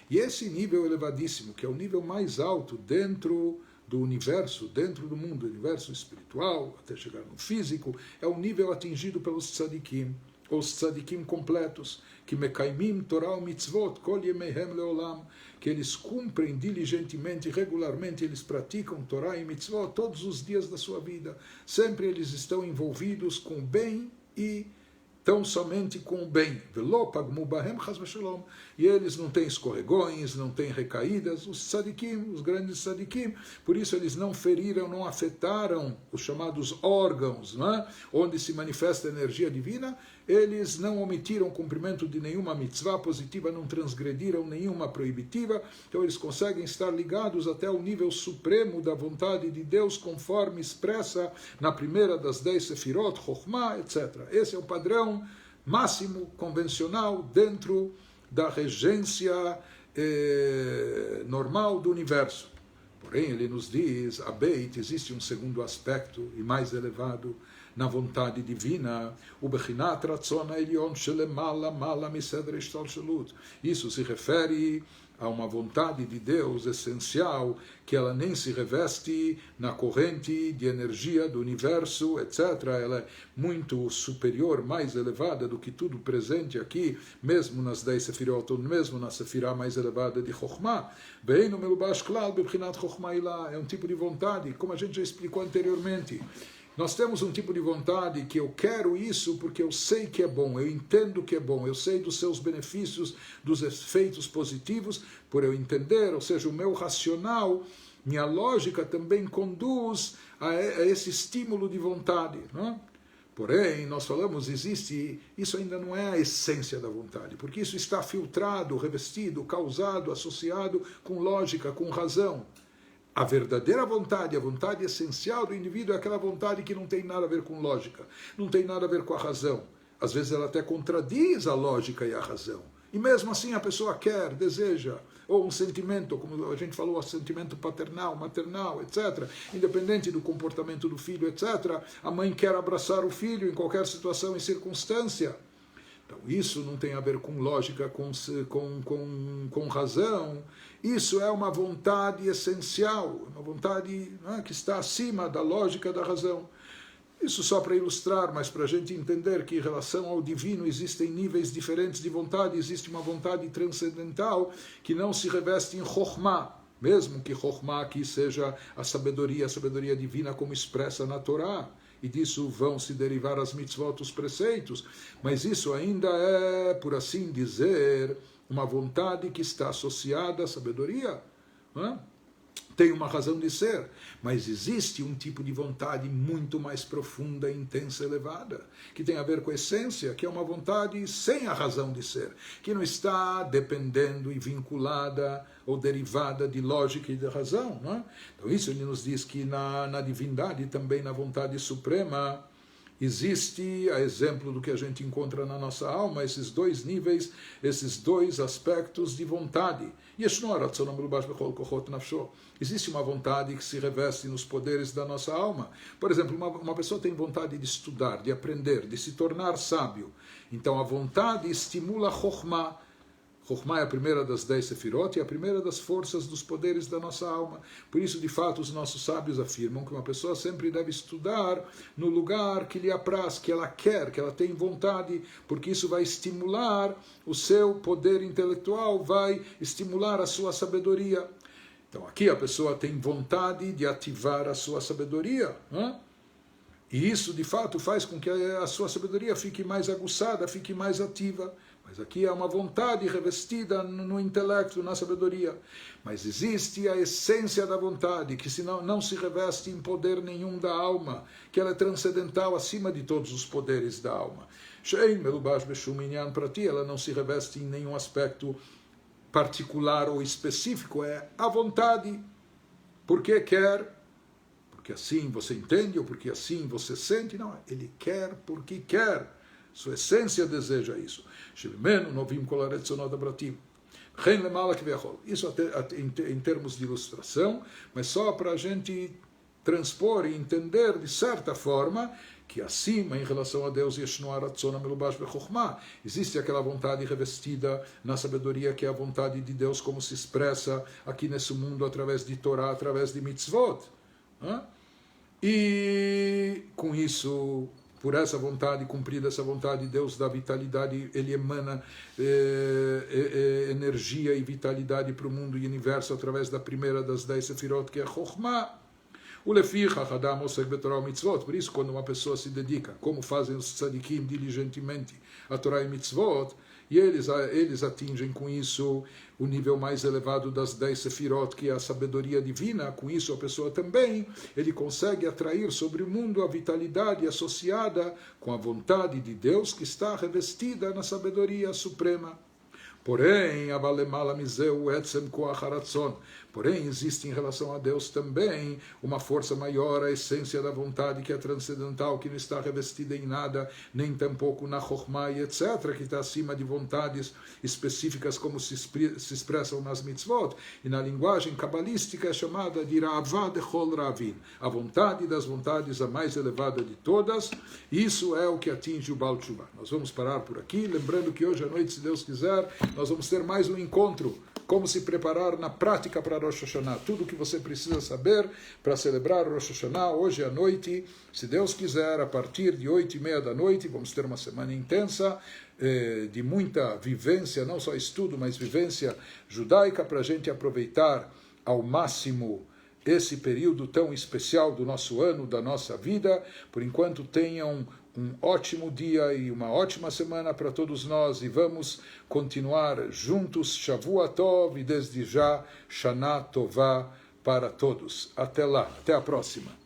E esse nível elevadíssimo, que é o nível mais alto dentro do universo, dentro do mundo, universo espiritual, até chegar no físico, é o nível atingido pelos tzadikim, os tzadikim completos, que mekaimim Torah mitzvot kol yemeihem leolam, que eles cumprem diligentemente, regularmente, eles praticam Torah e mitzvot todos os dias da sua vida. Sempre eles estão envolvidos com o bem e tão somente com o bem. E eles não têm escorregões, não têm recaídas. Os tzadikim, os grandes tzadikim, por isso eles não feriram, não afetaram os chamados órgãos, não é? Onde se manifesta a energia divina. Eles não omitiram o cumprimento de nenhuma mitzvah positiva, não transgrediram nenhuma proibitiva. Então eles conseguem estar ligados até o nível supremo da vontade de Deus, conforme expressa na primeira das 10 sefirot, Chokhmah, etc. Esse é o padrão máximo, convencional, dentro da regência normal do universo. Porém, ele nos diz, a Beit, existe um segundo aspecto e mais elevado na vontade divina, o Bechinat Ratzon Elyon Shelemala Mala Misedre Shtalshelut. Isso se refere a uma vontade de Deus essencial, que ela nem se reveste na corrente de energia do universo, etc. Ela é muito superior, mais elevada do que tudo presente aqui, mesmo nas 10 Sefirot, ou mesmo na Sefirah mais elevada de Chokhmah. Veino melubash klal bebchinat Chokhmah ilá. É um tipo de vontade, como a gente já explicou anteriormente. Nós temos um tipo de vontade que eu quero isso porque eu sei que é bom, eu entendo que é bom, eu sei dos seus benefícios, dos efeitos positivos, por eu entender, ou seja, o meu racional, minha lógica também conduz a esse estímulo de vontade. Não? Porém, nós falamos, isso ainda não é a essência da vontade, porque isso está filtrado, revestido, causado, associado com lógica, com razão. A verdadeira vontade, a vontade essencial do indivíduo é aquela vontade que não tem nada a ver com lógica, não tem nada a ver com a razão. Às vezes ela até contradiz a lógica e a razão. E mesmo assim a pessoa quer, deseja, ou um sentimento, como a gente falou, um sentimento paternal, maternal, etc. Independente do comportamento do filho, etc. A mãe quer abraçar o filho em qualquer situação e circunstância. Então, isso não tem a ver com lógica, com razão. Isso é uma vontade essencial, uma vontade, né, que está acima da lógica, da razão. Isso só para ilustrar, mas para a gente entender que em relação ao divino existem níveis diferentes de vontade, existe uma vontade transcendental que não se reveste em Chokhmah, mesmo que Chokhmah aqui seja a sabedoria divina como expressa na Torá. E disso vão se derivar as mitzvot, os preceitos, mas isso ainda é, por assim dizer, uma vontade que está associada à sabedoria, não é? Tem uma razão de ser, mas existe um tipo de vontade muito mais profunda, intensa, elevada, que tem a ver com a essência, que é uma vontade sem a razão de ser, que não está dependendo e vinculada ou derivada de lógica e de razão. Não é? Então isso ele nos diz que na divindade, também na vontade suprema, existe, a exemplo do que a gente encontra na nossa alma, esses dois níveis, esses dois aspectos de vontade. Existe uma vontade que se reveste nos poderes da nossa alma. Por exemplo, uma pessoa tem vontade de estudar, de aprender, de se tornar sábio. Então a vontade estimula Chokhmah. Chokhmah é a primeira das 10 Sefirot e a primeira das forças dos poderes da nossa alma. Por isso, de fato, os nossos sábios afirmam que uma pessoa sempre deve estudar no lugar que lhe apraz, que ela quer, que ela tem vontade, porque isso vai estimular o seu poder intelectual, vai estimular a sua sabedoria. Então, aqui a pessoa tem vontade de ativar a sua sabedoria, né? E isso, de fato, faz com que a sua sabedoria fique mais aguçada, fique mais ativa. Mas aqui é uma vontade revestida no intelecto, na sabedoria. Mas existe a essência da vontade, que senão não se reveste em poder nenhum da alma, que ela é transcendental acima de todos os poderes da alma. Para ti, ela não se reveste em nenhum aspecto particular ou específico, é a vontade, porque quer, porque assim você entende, ou porque assim você sente. Não, ele quer porque quer. Sua essência deseja isso. Isso até em termos de ilustração, mas só para a gente transpor e entender de certa forma que acima, em relação a Deus, existe aquela vontade revestida na sabedoria, que é a vontade de Deus como se expressa aqui nesse mundo através de Torá, através de mitzvot. E com isso, por essa vontade cumprida, essa vontade, Deus dá vitalidade, ele emana energia e vitalidade para o mundo e universo através da primeira das 10 Sefirot, que é Chokhmah. Por isso, quando uma pessoa se dedica, como fazem os tzadikim diligentemente, a Torá e mitzvot, e eles atingem com isso o nível mais elevado das 10 Sefirot, que é a sabedoria divina. Com isso a pessoa também, ele consegue atrair sobre o mundo a vitalidade associada com a vontade de Deus, que está revestida na sabedoria suprema. Porém, avalemala miseu etzem koach haratzon. Porém, existe em relação a Deus também uma força maior, a essência da vontade, que é transcendental, que não está revestida em nada, nem tampouco na chokhmah, etc., que está acima de vontades específicas, como se expressam nas mitzvot. E na linguagem cabalística é chamada de Ra'avah dechol Ravin, a vontade das vontades, a mais elevada de todas. Isso é o que atinge o Baal Teshuvah. Nós vamos parar por aqui, lembrando que hoje à noite, se Deus quiser, nós vamos ter mais um encontro, como se preparar na prática para Rosh Hashanah. Tudo o que você precisa saber para celebrar Rosh Hashanah hoje à noite, se Deus quiser, a partir de 8h30 da noite, vamos ter uma semana intensa, de muita vivência, não só estudo, mas vivência judaica, para a gente aproveitar ao máximo esse período tão especial do nosso ano, da nossa vida. Por enquanto, tenham um ótimo dia e uma ótima semana para todos nós, e vamos continuar juntos. Shavua Tov, e desde já, Shana Tová para todos. Até lá, até a próxima.